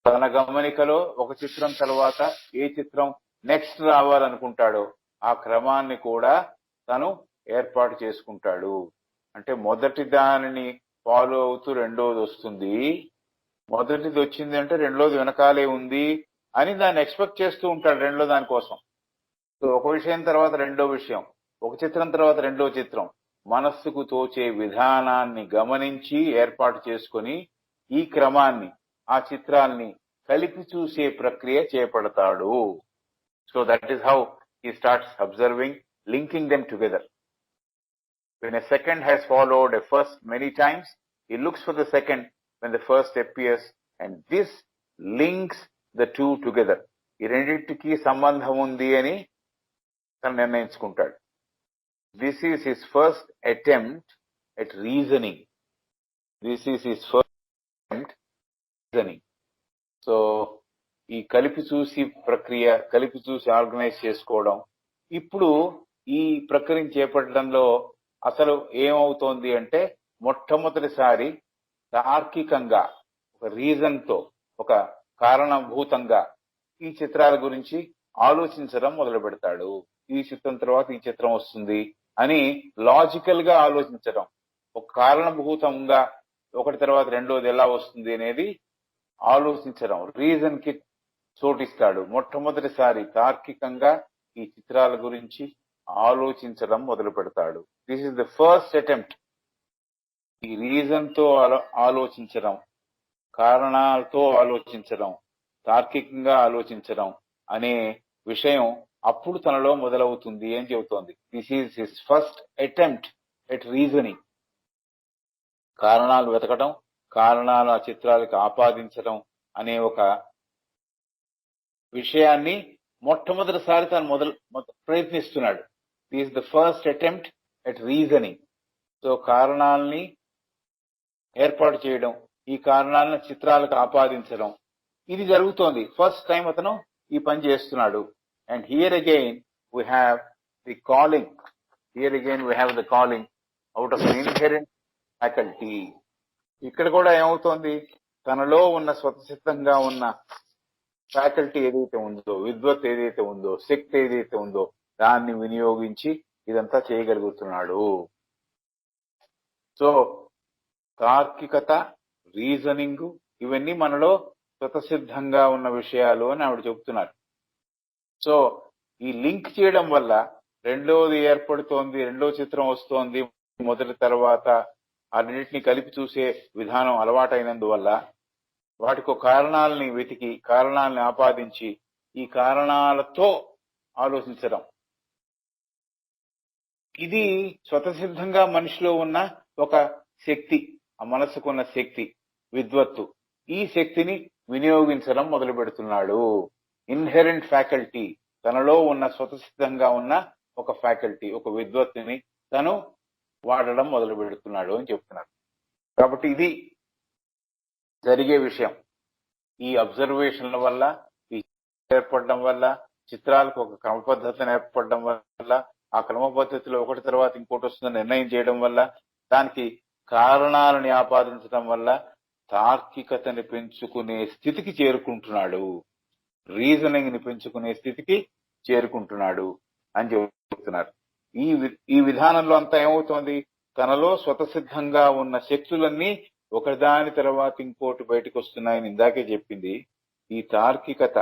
తన గమనికలో ఒక చిత్రం తర్వాత ఏ చిత్రం నెక్స్ట్ రావాలనుకుంటాడో ఆ క్రమాన్ని కూడా తను ఏర్పాటు చేసుకుంటాడు. అంటే మొదటి దానిని ఫాలో అవుతూ రెండోది వస్తుంది, మొదటిది వచ్చింది అంటే రెండోది వెనకాలే ఉంది అని దాన్ని ఎక్స్పెక్ట్ చేస్తూ ఉంటాడు రెండో దానికోసం. సో ఒక విషయం తర్వాత రెండో విషయం, ఒక చిత్రం తర్వాత రెండో చిత్రం, మనస్సుకు తోచే విధానాన్ని గమనించి ఏర్పాటు చేసుకొని ఈ క్రమాన్ని, ఆ చిత్రాల్ని కలిపి చూసే ప్రక్రియ చేపడతాడు. So that is how he starts observing, linking them together. When a second has followed a first many times, he looks for the second when the first appears, and this links the two together. ఈ రెండింటికి సంబంధం ఉంది అని తను నిర్ణయించుకుంటాడు. This is his first attempt at reasoning. This is his first attempt at reasoning. So ఈ కలిపి చూసి ప్రక్రియ, కలిపి చూసి ఆర్గనైజ్ చేసుకోవడం, ఇప్పుడు ఈ ప్రక్రియను చేపట్టడంలో అసలు ఏమవుతోంది అంటే మొట్టమొదటిసారి తార్కికంగా ఒక రీజన్ తో, ఒక కారణభూతంగా ఈ చిత్రాల గురించి ఆలోచించడం మొదలు పెడతాడు. ఈ చిత్రం తర్వాత ఈ చిత్రం వస్తుంది అని లాజికల్ గా ఆలోచించడం, ఒక కారణభూతంగా ఒకటి తర్వాత రెండోది ఎలా వస్తుంది అనేది ఆలోచించడం, రీజన్ కి చోటిస్తాడు. మొట్టమొదటిసారి తార్కికంగా ఈ చిత్రాల గురించి ఆలోచించడం మొదలు పెడతాడు. This is the first attempt. ఈ రీజన్ తో ఆలోచించడం, కారణాలతో ఆలోచించడం, తార్కికంగా ఆలోచించడం అనే విషయం అప్పుడు తనలో మొదలవుతుంది అని చెబుతోంది. This is his first attempt at reasoning. కారణాలు వెతకడం, కారణాలు ఆ చిత్రాలకు ఆపాదించడం అనే ఒక విషయాన్ని మొట్టమొదటిసారి తను ప్రయత్నిస్తున్నాడు. This the first attempt at reasoning. So కారణాలని ఏర్పాటు చేయడం, ఈ కారణాలను చిత్రాలకు ఆపాదించడం, ఇది జరుగుతోంది. ఫస్ట్ టైం అతను ఈ పని చేస్తున్నాడు. And here again we have the calling. Here again we have the calling out of inherent faculty. ఇక్కడ కూడా ఏమవుతోంది, తనలో ఉన్న స్వతసిద్ధంగా ఉన్న ఫ్యాకల్టీ ఏదైతే ఉందో, విద్వత్ ఏదైతే ఉందో, శక్తి ఏదైతే ఉందో దాన్ని వినియోగించి ఇదంతా చేయగలుగుతున్నాడు. సో తార్కికత, రీజనింగ్ ఇవన్నీ మనలో స్వతసిద్ధంగా ఉన్న విషయాలు అని ఆవిడ చెబుతున్నారు. సో ఈ లింక్ చేయడం వల్ల రెండోది ఏర్పడుతోంది, రెండో చిత్రం వస్తోంది. మొదటి తర్వాత ఆ రెండింటిని కలిపి చూసే విధానం అలవాటైనందువల్ల వాటికి కారణాలని వెతికి, కారణాలని ఆపాదించి ఈ కారణాలతో ఆలోచించడం, ఇది స్వతసిద్ధంగా మనిషిలో ఉన్న ఒక శక్తి, ఆ మనసుకున్న శక్తి, విద్వత్తు. ఈ శక్తిని వినియోగించడం మొదలు పెడుతున్నాడు. ఇన్హెరెంట్ ఫ్యాకల్టీ, తనలో ఉన్న స్వతసిద్ధంగా ఉన్న ఒక ఫ్యాకల్టీ, ఒక విద్వత్తుని తను వాడడం మొదలు పెడుతున్నాడు అని చెప్తున్నారు. కాబట్టి ఇది జరిగే విషయం. ఈ అబ్జర్వేషన్ల వల్ల, ఈ ఏర్పడడం వల్ల, చిత్రాలకు ఒక క్రమ పద్ధతిని ఏర్పడడం వల్ల, ఆ క్రమ పద్ధతిలో ఒకటి తర్వాత ఇంకోటి వస్తుందని నిర్ణయం చేయడం వల్ల, దానికి కారణాలని ఆపాదించడం వల్ల తార్కికతని పెంచుకునే స్థితికి చేరుకుంటున్నాడు, రీజనింగ్ ని పెంచుకునే స్థితికి చేరుకుంటున్నాడు అని చెబుతున్నారు. ఈ విధానంలో అంతా ఏమవుతోంది, తనలో స్వతసిద్ధంగా ఉన్న శక్తులన్నీ ఒకదాని తర్వాత ఇంకోటి బయటకు వస్తున్నాయని ఇందాకే చెప్పింది. ఈ తార్కికత,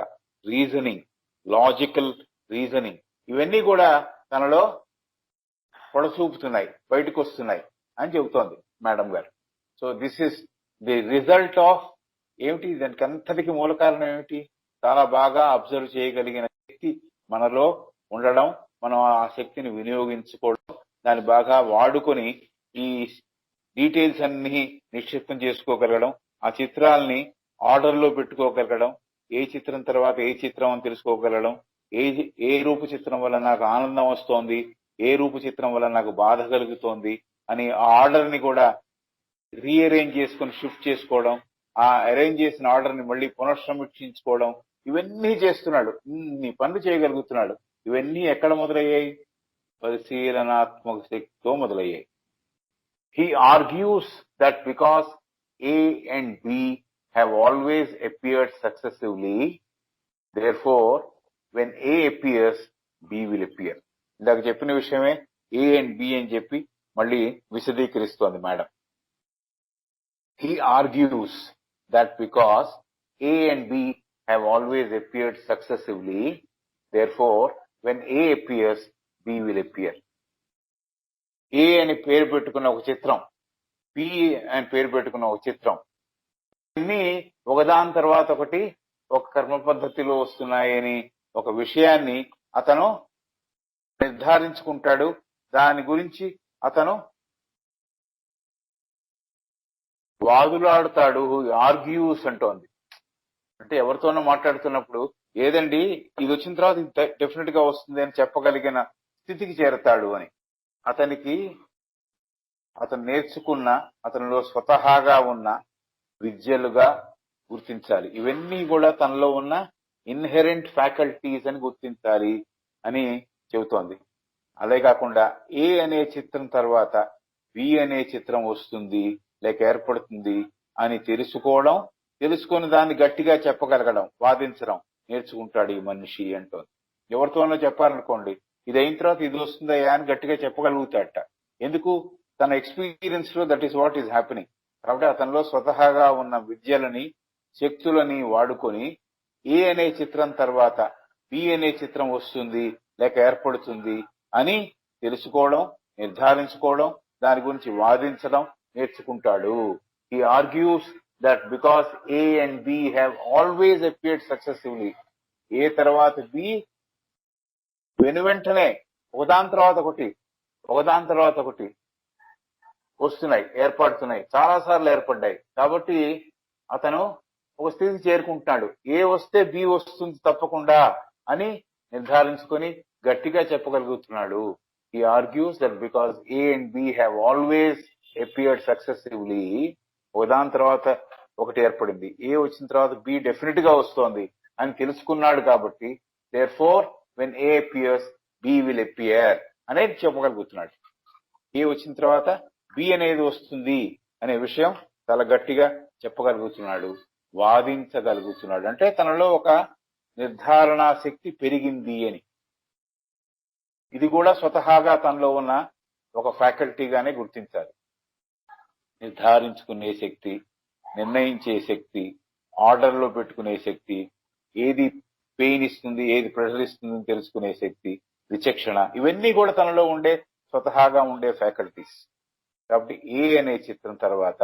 రీజనింగ్, లాజికల్ రీజనింగ్ ఇవన్నీ కూడా తనలో పొడసూపుతున్నాయి, బయటకు వస్తున్నాయి అని చెబుతోంది మేడం గారు. So this is the result of ఏమిటి, దానికి అంతటికి మూల కారణం ఏమిటి, చాలా బాగా అబ్జర్వ్ చేయగలిగిన శక్తి మనలో ఉండడం, మనం ఆ శక్తిని వినియోగించుకోవడం, దాన్ని బాగా వాడుకొని ఈ డీటెయిల్స్ అన్ని నిక్షిప్తం చేసుకోగలగడం, ఆ చిత్రాలని ఆర్డర్ లో పెట్టుకోగలగడం, ఏ చిత్రం తర్వాత ఏ చిత్రం అని తెలుసుకోగలగడం, ఏ రూపు చిత్రం వల్ల నాకు ఆనందం వస్తోంది, ఏ రూపు చిత్రం వల్ల నాకు బాధ కలుగుతోంది అని ఆ ఆర్డర్ ని కూడా రీఅరేంజ్ చేసుకొని షిఫ్ట్ చేసుకోవడం, ఆ అరేంజ్ చేసిన ఆర్డర్ ని మళ్ళీ పునఃసమీక్షించుకోవడం, ఇవన్నీ చేస్తున్నాడు, ఇన్ని పనులు చేయగలుగుతున్నాడు. ఇవన్నీ ఎక్కడ మొదలయ్యాయి, పరిశీలనాత్మక శక్తితో మొదలయ్యాయి. He argues that because A and B have always appeared successively, therefore when A appears, B will appear. ఇందాక చెప్పిన విషయమే A and B అని చెప్పి మళ్ళీ విశదీకరిస్తోంది madam. He argues that because A and B have always appeared successively, therefore, when A appears, B will appear. A అని పేరు పెట్టుకున్న ఒక చిత్రం, B అని పేరు పెట్టుకున్న ఒక చిత్రం, ఇన్ని ఒకదాని తర్వాత ఒకటి ఒక కర్మ పద్ధతిలో వస్తున్నాయని ఒక విషయాన్ని అతను నిర్ధారించుకుంటాడు. దాని గురించి అతను వాదులాడుతాడు. ఆర్గ్యూస్ అంటోంది. అంటే ఎవరితోనో మాట్లాడుతున్నప్పుడు ఏదండి ఇది వచ్చిన తర్వాత ఇది డెఫినెట్ గా వస్తుంది అని చెప్పగలిగిన స్థితికి చేరతాడు అని. అతనికి అతను నేర్చుకున్న అతనిలో స్వతహాగా ఉన్న విద్యలుగా గుర్తించాలి. ఇవన్నీ కూడా తనలో ఉన్న ఇన్హెరెంట్ ఫ్యాకల్టీస్ అని గుర్తించాలి అని చెబుతోంది. అదే కాకుండా ఏ అనే చిత్రం తర్వాత బి అనే చిత్రం వస్తుంది లేక ఏర్పడుతుంది అని తెలుసుకోవడం, తెలుసుకుని దాన్ని గట్టిగా చెప్పగలగడం, వాదించడం నేర్చుకుంటాడు ఈ మనిషి అంటోంది. ఎవరితోనో చెప్పాలనుకోండి, ఇది అయిన తర్వాత ఇది వస్తుందయ్యా అని గట్టిగా చెప్పగలుగుతాడట. ఎందుకు? తన ఎక్స్పీరియన్స్ లో that is what is happening. కాబట్టి అతనిలో స్వతహాగా ఉన్న విద్యలని, శక్తులని వాడుకొని ఏ అనే చిత్రం తర్వాత బి అనే చిత్రం వస్తుంది లేక ఏర్పడుతుంది అని తెలుసుకోవడం, నిర్ధారించుకోవడం, దాని గురించి వాదించడం నేర్చుకుంటాడు. He argues that because A and B have always appeared successively, A తర్వాత B వెనువెంటనే ఒకదాని తర్వాత ఒకటి వస్తున్నాయి, ఏర్పడుతున్నాయి, చాలా సార్లు ఏర్పడ్డాయి. కాబట్టి అతను ఒక స్థితికి చేరుకుంటున్నాడు. ఏ వస్తే బి వస్తుంది తప్పకుండా అని నిర్ధారించుకొని గట్టిగా చెప్పగలుగుతున్నాడు. He argues that because A and B have always appeared successively, ఒకదాని తర్వాత ఒకటి ఏర్పడింది, ఏ వచ్చిన తర్వాత బి డెఫినెట్ గా వస్తోంది అని తెలుసుకున్నాడు. కాబట్టి therefore when A appears, B will appear అనేది చెప్పగలుగుతున్నాడు. ఏ వచ్చిన తర్వాత బి అనేది వస్తుంది అనే విషయం చాలా గట్టిగా చెప్పగలుగుతున్నాడు, వాదించగలుగుతున్నాడు. అంటే తనలో ఒక నిర్ధారణ శక్తి పెరిగింది అని. ఇది కూడా స్వతహాగా తనలో ఉన్న ఒక ఫ్యాకల్టీగానే గుర్తించాలి. నిర్ధారించుకునే శక్తి, నిర్ణయించే శక్తి, ఆర్డర్ లో పెట్టుకునే శక్తి, ఏది పెయిన్ ఇస్తుంది ఏది ప్రెషర్ ఇస్తుంది తెలుసుకునే శక్తి, విచక్షణ, ఇవన్నీ కూడా తనలో ఉండే స్వతహాగా ఉండే ఫ్యాకల్టీస్. కాబట్టి ఏ అనే చిత్రం తర్వాత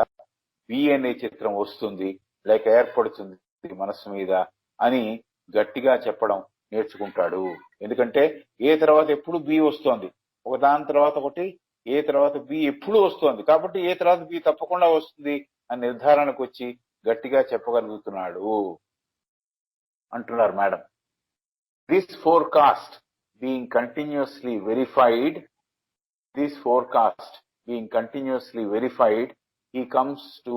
బి అనే చిత్రం వస్తుంది లేక ఏర్పడుతుంది మనస్సు మీద అని గట్టిగా చెప్పడం నేర్చుకుంటాడు. ఎందుకంటే ఏ తర్వాత ఎప్పుడు బి వస్తోంది, ఒకదాని తర్వాత ఒకటి ఏ తర్వాత బి ఎప్పుడు వస్తోంది. కాబట్టి ఏ తర్వాత బి తప్పకుండా వస్తుంది అని నిర్ధారణకు వచ్చి గట్టిగా చెప్పగలుగుతున్నాడు అంటున్నారు madam. This forecast being continuously verified, he comes to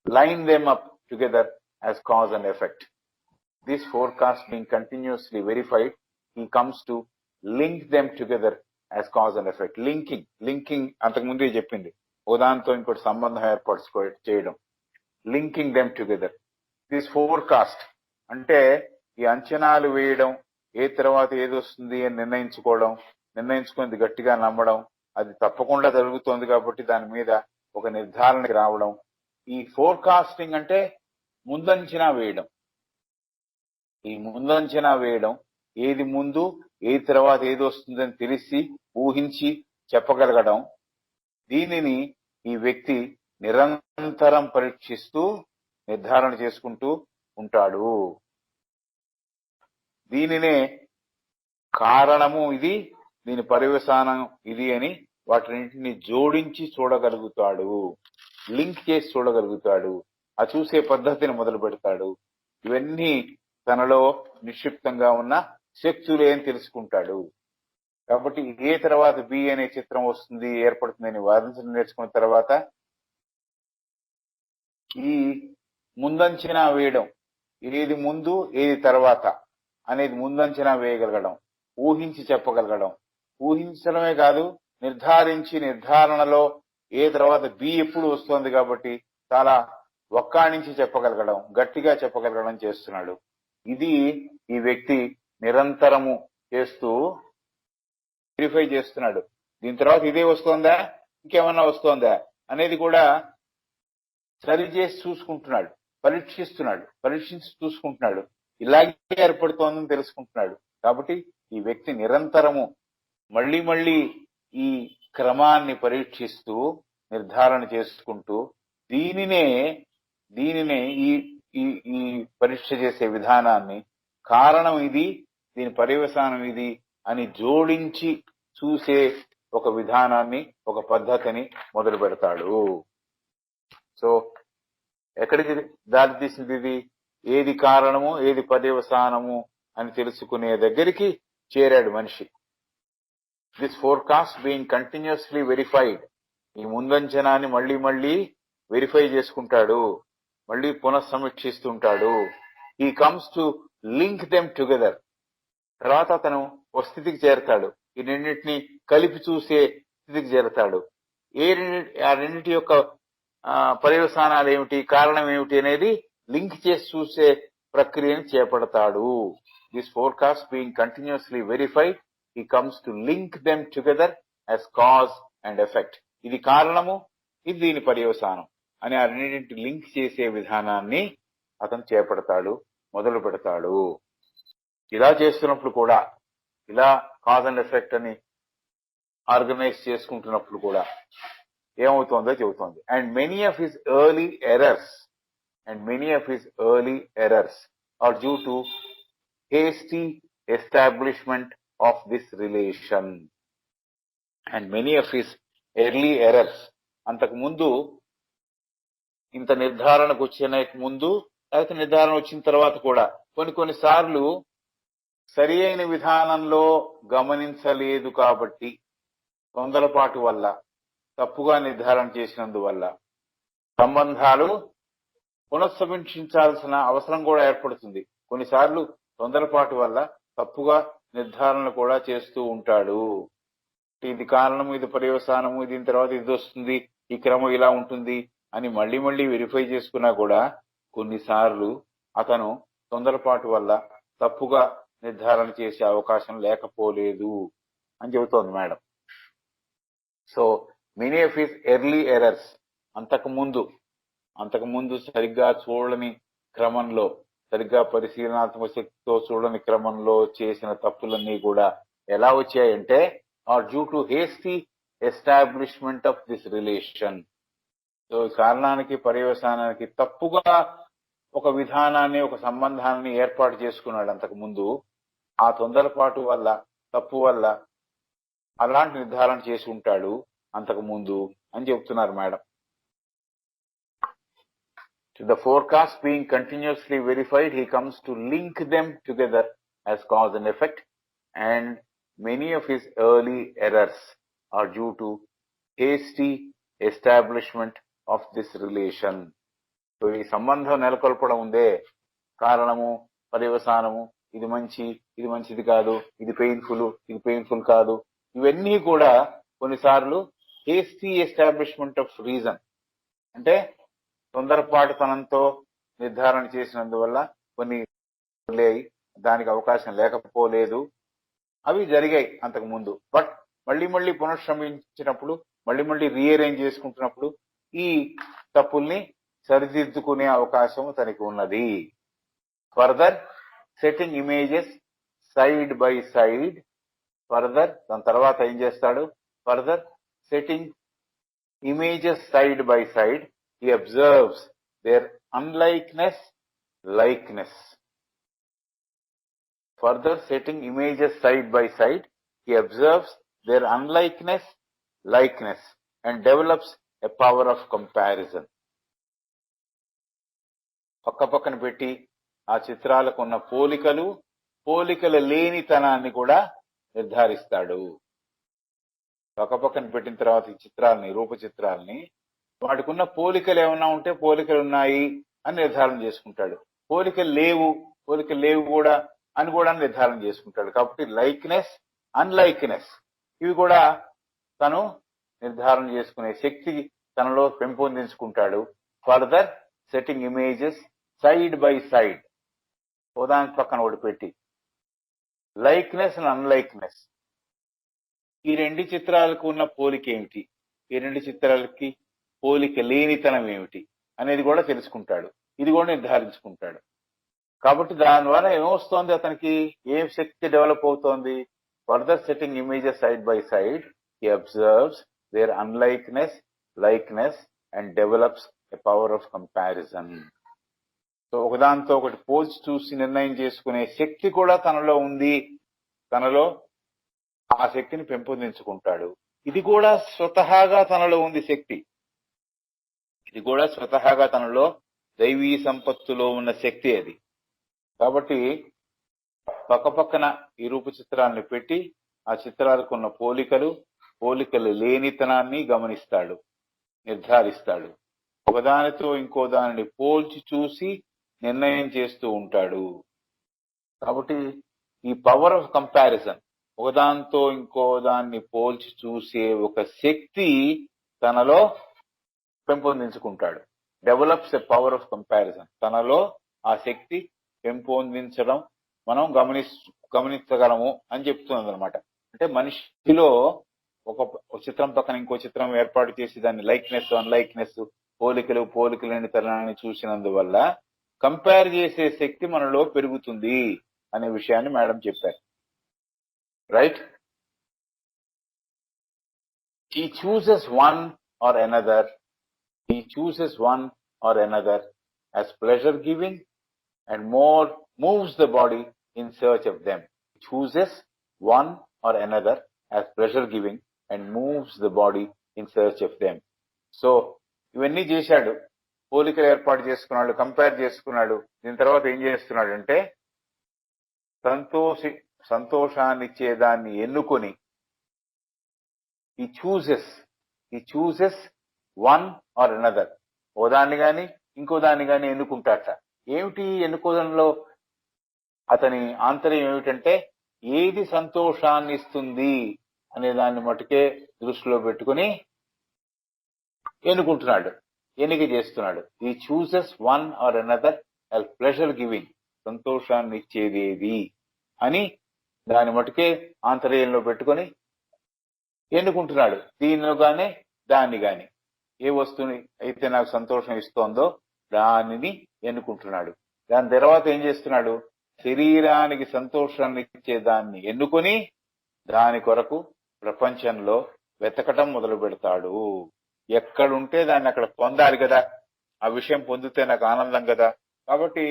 line them up together as cause and effect. This forecast being continuously verified, he comes to link them together as cause and effect. Linking అంతకు ముందే చెప్పింది, ఉదాహరణతో ఇంకోటి సంబంధం చేయడం, linking them together. This forecast అంటే ఈ అంచనాలు వేయడం, ఏ తర్వాత ఏది వస్తుంది అని నిర్ణయించుకుని గట్టిగా నమ్మడం, అది తప్పకుండా జరుగుతోంది కాబట్టి దాని మీద ఒక నిర్ధారణకి రావడం. ఈ ఫోర్కాస్టింగ్ అంటే ముందంచనా వేయడం. ఈ ముందంచనా వేయడం, ఏది ముందు ఏది తర్వాత ఏది వస్తుందని తెలిసి ఊహించి చెప్పగలగడం, దీనిని ఈ వ్యక్తి నిరంతరం పరీక్షిస్తూ నిర్ధారణ చేసుకుంటూ ఉంటాడు. దీనినే కారణము ఇది, దీని పర్యవసానం ఇది అని వాటిని జోడించి చూడగలుగుతాడు, లింక్ చేసి చూడగలుగుతాడు, ఆ చూసే పద్ధతిని మొదలు పెడతాడు. ఇవన్నీ తనలో నిక్షిప్తంగా ఉన్న శక్తులే అని తెలుసుకుంటాడు. కాబట్టి ఏ తర్వాత బి అనే చిత్రం వస్తుంది ఏర్పడుతుందని వాదించడం నేర్చుకున్న తర్వాత ఈ ముందంచనా వేయడం, ఏది ముందు ఏది తర్వాత అనేది ముందంచనా వేయగలగడం, ఊహించి చెప్పగలగడం, ఊహించడమే కాదు నిర్ధారణలో ఏ తర్వాత బి ఎప్పుడు వస్తోంది కాబట్టి చాలా ఒక్కాణించి చెప్పగలగడం, గట్టిగా చెప్పగలగడం చేస్తున్నాడు. ఇది ఈ వ్యక్తి నిరంతరము చేస్తూ వెరిఫై చేస్తున్నాడు. దీని తర్వాత ఇదే వస్తోందా ఇంకేమన్నా వస్తోందా అనేది కూడా సరి చేసి చూసుకుంటున్నాడు, పరీక్షించి చూసుకుంటున్నాడు. ఇలాగే ఏర్పడుతోందని తెలుసుకుంటున్నాడు. కాబట్టి ఈ వ్యక్తి నిరంతరము మళ్ళీ మళ్ళీ ఈ క్రమాన్ని పరీక్షిస్తూ నిర్ధారణ చేసుకుంటూ దీనినే ఈ ఈ ఈ పరీక్ష చేసే విధానాన్ని కారణం ఇది, దీని పర్యవసానం ఇది అని జోడించి చూసే ఒక విధానాన్ని, ఒక పద్ధతిని మొదలు పెడతాడు. సో ఎక్కడికి దారి తీసింది ఇది? ఏది కారణము ఏది పర్యవసానము అని తెలుసుకునే దగ్గరికి చేరాడు మనిషి. This forecast being continuously verified, ఈ ముందంచనాన్ని మళ్ళీ మళ్ళీ వెరిఫై చేసుకుంటాడు, మళ్ళీ పునఃసమీక్షిస్తుంటాడు. He comes to link them together. తర్వాత అతను ఓ స్థితికి చేరతాడు, ఈ రెండింటిని కలిపి చూసే స్థితికి చేరతాడు. ఆ రెండింటి యొక్క పర్యవసానాలు ఏమిటి, కారణం ఏమిటి అనేది లింక్ చేసి చూసే ప్రక్రియను చేపడతాడు. This forecast being continuously verified, he comes to link them together as cause and effect. ఇది కారణము, ఇది దీని పర్యవసానం అని ఆ రెండింటి లింక్ చేసే విధానాన్ని అతను చేపడతాడు, మొదలు పెడతాడు. ఇలా చేస్తున్నప్పుడు కూడా, ఇలా కాజ్ అండ్ ఎఫెక్ట్ అని ఆర్గనైజ్ చేసుకుంటున్నప్పుడు కూడా ఏమవుతోందో చెబుతోంది. And many of his early errors are due to hasty establishment of this relation. And many of his early errors, అంతకు ముందు ఇంత నిర్ధారణకు వచ్చిన ముందు, లేకపోతే నిర్ధారణ వచ్చిన తర్వాత కూడా కొన్నిసార్లు సరి అయిన విధానంలో గమనించలేదు కాబట్టి, తొందరపాటు వల్ల, తప్పుగా నిర్ధారణ చేసినందువల్ల సంబంధాలు పునఃసమీక్షించాల్సిన అవసరం కూడా ఏర్పడుతుంది. కొన్నిసార్లు తొందరపాటు వల్ల తప్పుగా నిర్ధారణ కూడా చేస్తూ ఉంటాడు. ఇది కారణము, ఇది పర్యవసానము, దీని తర్వాత ఇది వస్తుంది, ఈ క్రమం ఇలా ఉంటుంది అని మళ్ళీ మళ్ళీ వెరిఫై చేసుకున్నా కూడా కొన్నిసార్లు అతను తొందరపాటు వల్ల తప్పుగా నిర్ధారణ చేసే అవకాశం లేకపోలేదు అని చెబుతోంది madam. So many of his early errors, అంతకుముందు సరిగ్గా చూడని క్రమంలో, సరిగ్గా పరిశీలనాత్మక శక్తితో చూడని క్రమంలో చేసిన తప్పులన్నీ కూడా ఎలా వచ్చాయంటే, are due to hasty establishment of this relation. So కారణానికి పర్యవసానానికి తప్పుగా ఒక విధానాన్ని, ఒక సంబంధాన్ని ఏర్పాటు చేసుకున్నాడు అంతకు ముందు. ఆ తొందరపాటు వల్ల, తప్పు వల్ల అలాంటి నిర్ధారణ చేసి ఉంటాడు అంతకు ముందు అని చెప్తున్నారు madam. To the forecast being continuously verified, he comes to link them together as cause and effect, and many of his early errors are due to hasty establishment of this relation. So ఈ సంబంధం నెలకొల్పడం ఉందే, కారణము పర్యవసానము, ఇది మంచిది కాదు, ఇది painful కాదు, ఇవన్నీ కూడా కొన్నిసార్లు hasty establishment of reason, అంటే తొందరపాటుతనంతో నిర్ధారణ చేసినందువల్ల కొన్ని దానికి అవకాశం లేకపోలేదు, అవి జరిగాయి అంతకు ముందు. బట్ మళ్ళీ పునఃశ్రమించినప్పుడు, మళ్ళీ రీఅరేంజ్ చేసుకుంటున్నప్పుడు ఈ తప్పుల్ని సరిదిద్దుకునే అవకాశం తనకి ఉన్నది. Further setting images side by side, దాని తర్వాత ఏం చేస్తాడు? Further setting images side by side, he observes their unlikeness, likeness. Further setting images side by side, he observes their unlikeness, likeness, and develops a power of comparison. పక్కన పెట్టి ఆ చిత్రాలకు ఉన్న పోలికల లేనితనాన్ని కూడా నిర్ధారిస్తాడు. పక్కన పెట్టిన తర్వాత ఈ చిత్రాలని, రూపచిత్రాలని, వాటికి ఉన్న పోలికలు ఏమన్నా ఉంటే పోలికలు ఉన్నాయి అని నిర్ధారణ చేసుకుంటాడు, పోలికలు లేవు కూడా అని కూడా నిర్ధారణ చేసుకుంటాడు. కాబట్టి లైక్నెస్, అన్లైక్నెస్ ఇవి కూడా తను నిర్ధారణ చేసుకునే శక్తి తనలో పెంపొందించుకుంటాడు. Further setting images side by side, ఉదాహరణ పక్కన ఒకటి పెట్టి లైక్నెస్ అండ్ అన్లైక్నెస్, ఈ రెండు చిత్రాలకు ఉన్న పోలిక ఏమిటి, ఈ రెండు చిత్రాలకి పోలిక లేనితనం ఏమిటి అనేది కూడా తెలుసుకుంటాడు, ఇది కూడా నిర్ధారించుకుంటాడు. కాబట్టి దాని ద్వారా ఏమొస్తోంది, అతనికి ఏం శక్తి డెవలప్ అవుతోంది? Further setting images side by side, he observes their unlikeness, likeness and develops a power of comparison. So ఒకదాంతో ఒకటి పోల్చి చూసి నిర్ణయం చేసుకునే శక్తి కూడా తనలో ఉంది, తనలో ఆ శక్తిని పెంపొందించుకుంటాడు. ఇది కూడా స్వతహాగా తనలో ఉంది శక్తి, ఇది కూడా స్వతహాగా తనలో దైవీ సంపత్తులో ఉన్న శక్తి అది. కాబట్టి పక్కపక్కన ఈ రూప చిత్రాలను పెట్టి ఆ చిత్రాలకు ఉన్న పోలికలు లేనితనాన్ని గమనిస్తాడు, నిర్ధారిస్తాడు. ఒకదానితో ఇంకో దానిని పోల్చి చూసి నిర్ణయం చేస్తూ ఉంటాడు. కాబట్టి ఈ పవర్ ఆఫ్ కంపారిజన్, ఒకదాంతో ఇంకో దాన్ని పోల్చి చూసే ఒక శక్తి తనలో పెంపొందించుకుంటాడు. Develops a power of comparison, తనలో ఆ శక్తి పెంపొందించడం మనం గమనించగలము అని చెప్తున్నది అనమాట. అంటే మనిషిలో ఒక చిత్రం పక్కన ఇంకో చిత్రం ఏర్పాటు చేసి దాన్ని లైక్నెస్, అన్లైక్నెస్, పోలికలు లేని తనాన్ని చూసినందువల్ల కంపేర్ చేసే శక్తి మనలో పెరుగుతుంది అనే విషయాన్ని మేడం చెప్పారు. Right? He chooses one or another as pleasure giving and more moves the body in search of them. He chooses one or another as pleasure giving and moves the body in search of them. So ఇవన్నీ చేశాడు, పోలికలు ఏర్పాటు చేసుకున్నాడు, compare చేసుకున్నాడు. దీని తర్వాత ఏం చేస్తున్నాడు అంటే సంతోషాన్ని ఇచ్చేదాన్ని ఎన్నుకొని he chooses one or another, ఓ దాన్ని గాని ఇంకో దాన్ని గాని ఎన్నుకుంటాట. ఏమిటి ఎన్నుకోవడంలో అతని ఆంతర్యం ఏమిటంటే ఏది సంతోషాన్ని ఇస్తుంది అనే దాన్ని మటుకే దృష్టిలో పెట్టుకుని ఎన్నుకుంటున్నాడు, ఎన్నిక చేస్తున్నాడు. he chooses one or another as pleasure giving, సంతోషాన్ని ఇచ్చేది ఏది అని దాని మటుకే ఆంతర్యంలో పెట్టుకొని ఎన్నుకుంటున్నాడు. దీనిలో గానే దాన్ని గాని, ఏ వస్తువుని అయితే నాకు సంతోషం ఇస్తోందో దానిని ఎన్నుకుంటున్నాడు. దాని తర్వాత ఏం చేస్తున్నాడు, శరీరానికి సంతోషాన్ని ఇచ్చే దాన్ని ఎన్నుకొని దాని కొరకు ప్రపంచంలో వెతకటం మొదలు పెడతాడు. ఎక్కడుంటే దాన్ని అక్కడ పొందాలి కదా, ఆ విషయం పొందితే నాకు ఆనందం కదా. కాబట్టి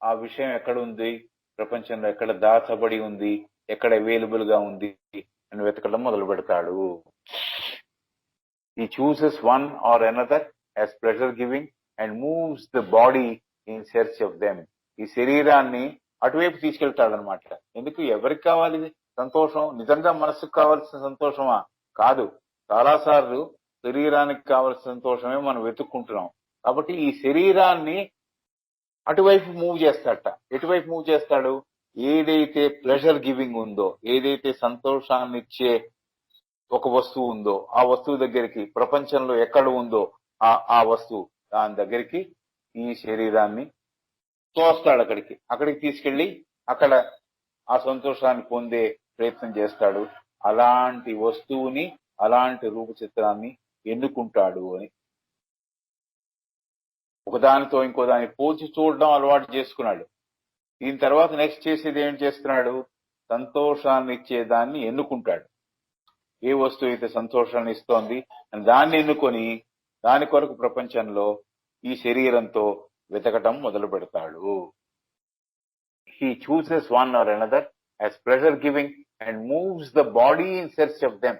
ఆ విషయం ఎక్కడ ఉంది, ప్రపంచంలో ఎక్కడ దాచబడి ఉంది, ఎక్కడ అవైలబుల్ గా ఉంది అని వెతకడం మొదలు పెడతాడు. He chooses one or another as pleasure giving and moves the body in search of them. ఈ శరీరాన్ని అటువైపు తీసుకెళ్తాడు అనమాట. ఎందుకు, ఎవరికి కావాలి సంతోషం? నిజంగా మనసుకు కావాల్సిన సంతోషమా? కాదు. చాలాసార్లు శరీరానికి కావాల్సిన సంతోషమే మనం వెతుక్కుంటున్నాం. కాబట్టి ఈ శరీరాన్ని అటువైపు మూవ్ చేస్తాడట. ఎటువైపు మూవ్ చేస్తాడు? ఏదైతే ప్లెజర్ గివింగ్ ఉందో, ఏదైతే సంతోషాన్ని ఇచ్చే ఒక వస్తువు ఉందో ఆ వస్తువు దగ్గరికి, ప్రపంచంలో ఎక్కడ ఉందో ఆ వస్తువు దాని దగ్గరికి ఈ శరీరాన్ని తోస్తాడు. అక్కడికి తీసుకెళ్లి అక్కడ ఆ సంతోషాన్ని పొందే ప్రయత్నం చేస్తాడు. అలాంటి వస్తువుని, అలాంటి రూప చిత్రాన్ని ఎన్నుకుంటాడు అని. ఒకదానితో ఇంకో దాన్ని పోల్చి చూడడం అలవాటు చేసుకున్నాడు. దీని తర్వాత నెక్స్ట్ చేసేది ఏం చేస్తున్నాడు, సంతోషాన్ని ఇచ్చేదాన్ని ఎన్నుకుంటాడు. ఏ వస్తువు అయితే సంతోషాన్ని ఇస్తోంది దాన్ని ఎన్నుకొని దాని కొరకు ప్రపంచంలో ఈ శరీరంతో వెతకటం మొదలు పెడతాడు. He chooses one or another as pleasure giving and moves the body in search of them.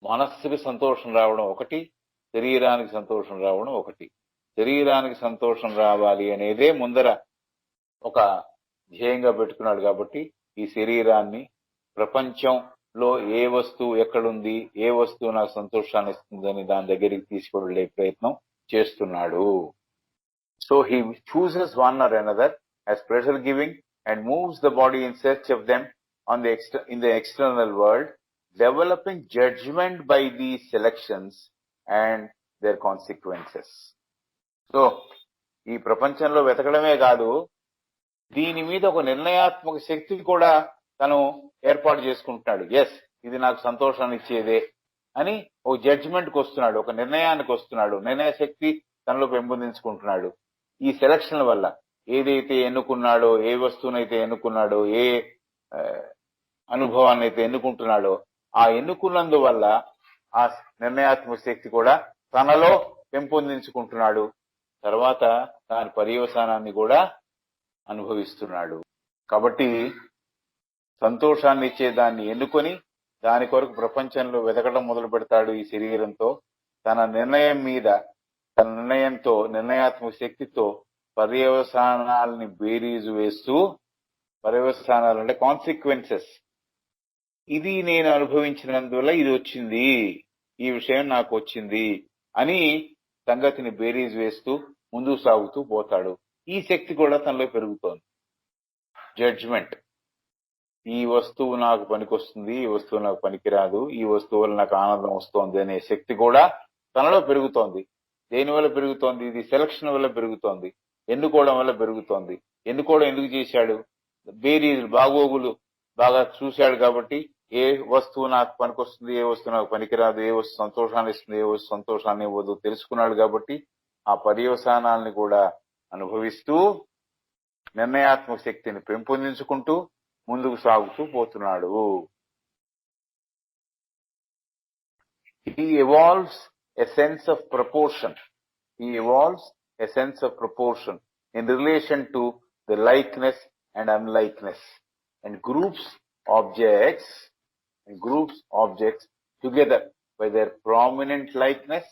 మనస్సుకి సంతోషం రావడం ఒకటి, శరీరానికి సంతోషం రావడం ఒకటి. శరీరానికి సంతోషం రావాలి అనేదే ముందర ఒక ధ్యేయంగా పెట్టుకున్నాడు. కాబట్టి ఈ శరీరాన్ని ప్రపంచంలో ఏ వస్తువు ఎక్కడుంది, ఏ వస్తువు నాకు సంతోషాన్ని ఇస్తుందని దాని దగ్గరికి తీసుకువెళ్లే ప్రయత్నం చేస్తున్నాడు. So he chooses one or another as pleasure giving and moves the body in search of them in the external world, developing judgment by these selections and their consequences. So ఈ ప్రపంచంలో వెతకడమే కాదు, దీని మీద ఒక నిర్ణయాత్మక శక్తి కూడా తను ఏర్పాటు చేసుకుంటున్నాడు. ఎస్, ఇది నాకు సంతోషాన్ని ఇచ్చేదే అని ఒక జడ్జిమెంట్ కు వస్తున్నాడు, ఒక నిర్ణయానికి వస్తున్నాడు, నిర్ణయ శక్తి తనలో పెంపొందించుకుంటున్నాడు. ఈ సెలక్షన్ వల్ల ఏదైతే ఎన్నుకున్నాడో, ఏ వస్తువునైతే ఎన్నుకున్నాడో, ఏ అనుభవాన్ని అయితే ఎన్నుకుంటున్నాడో, ఆ ఎన్నుకున్నందువల్ల ఆ నిర్ణయాత్మక శక్తి కూడా తనలో పెంపొందించుకుంటున్నాడు. తర్వాత దాని పర్యవసానాన్ని కూడా అనుభవిస్తున్నాడు. కాబట్టి సంతోషాన్ని ఇచ్చే దాన్ని ఎన్నుకొని దాని కొరకు ప్రపంచంలో వెతకడం మొదలు పెడతాడు. ఈ శరీరంతో తన నిర్ణయం మీద, తన నిర్ణయంతో, నిర్ణయాత్మక శక్తితో పర్యవసానాలని బేరీజు వేస్తూ, పర్యవసానాలు అంటే కాన్సిక్వెన్సెస్, ఇది నేను అనుభవించినందువల్ల ఇది వచ్చింది, ఈ విషయం నాకు వచ్చింది అని సంగతిని బేరీజ్ వేస్తూ ముందుకు సాగుతూ పోతాడు. ఈ శక్తి కూడా తనలో పెరుగుతోంది. జడ్జ్మెంట్, ఈ వస్తువు నాకు పనికొస్తుంది, ఈ వస్తువు నాకు పనికిరాదు, ఈ వస్తువు వల్ల నాకు ఆనందం వస్తోంది అనే శక్తి కూడా తనలో పెరుగుతోంది. దేని వల్ల పెరుగుతోంది? ఇది సెలక్షన్ వల్ల పెరుగుతోంది, ఎన్నుకోవడం వల్ల పెరుగుతోంది. ఎన్నుకోవడం ఎందుకు చేశాడు? బేరీజులు, బాగోగులు బాగా చూశాడు కాబట్టి ఏ వస్తువు నాకు పనికొస్తుంది, ఏ వస్తువు నాకు పనికిరాదు, ఏ వస్తువు సంతోషాన్ని ఇస్తుంది, ఏ వస్తువు సంతోషాన్ని ఇవ్వదు తెలుసుకున్నాడు. కాబట్టి ఆ పర్యవసానాల్ని కూడా అనుభవిస్తూ నిర్ణయాత్మక శక్తిని పెంపొందించుకుంటూ ముందుకు సాగుతూ పోతున్నాడు. He evolves a sense of proportion. He evolves a sense of proportion in relation to the likeness and unlikeness, and groups objects together by their prominent likeness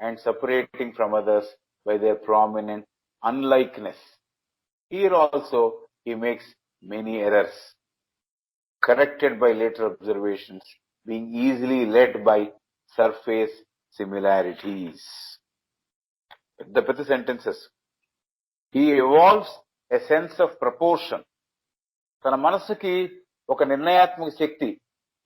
and separating from others by their prominent unlikeness. Here also he makes many errors, corrected by later observations, being easily led by surface similarities. The పెద్ద sentences. He evolves a sense of proportion. తన మనస్సుకి ఒక నిర్ణయాత్మక శక్తి,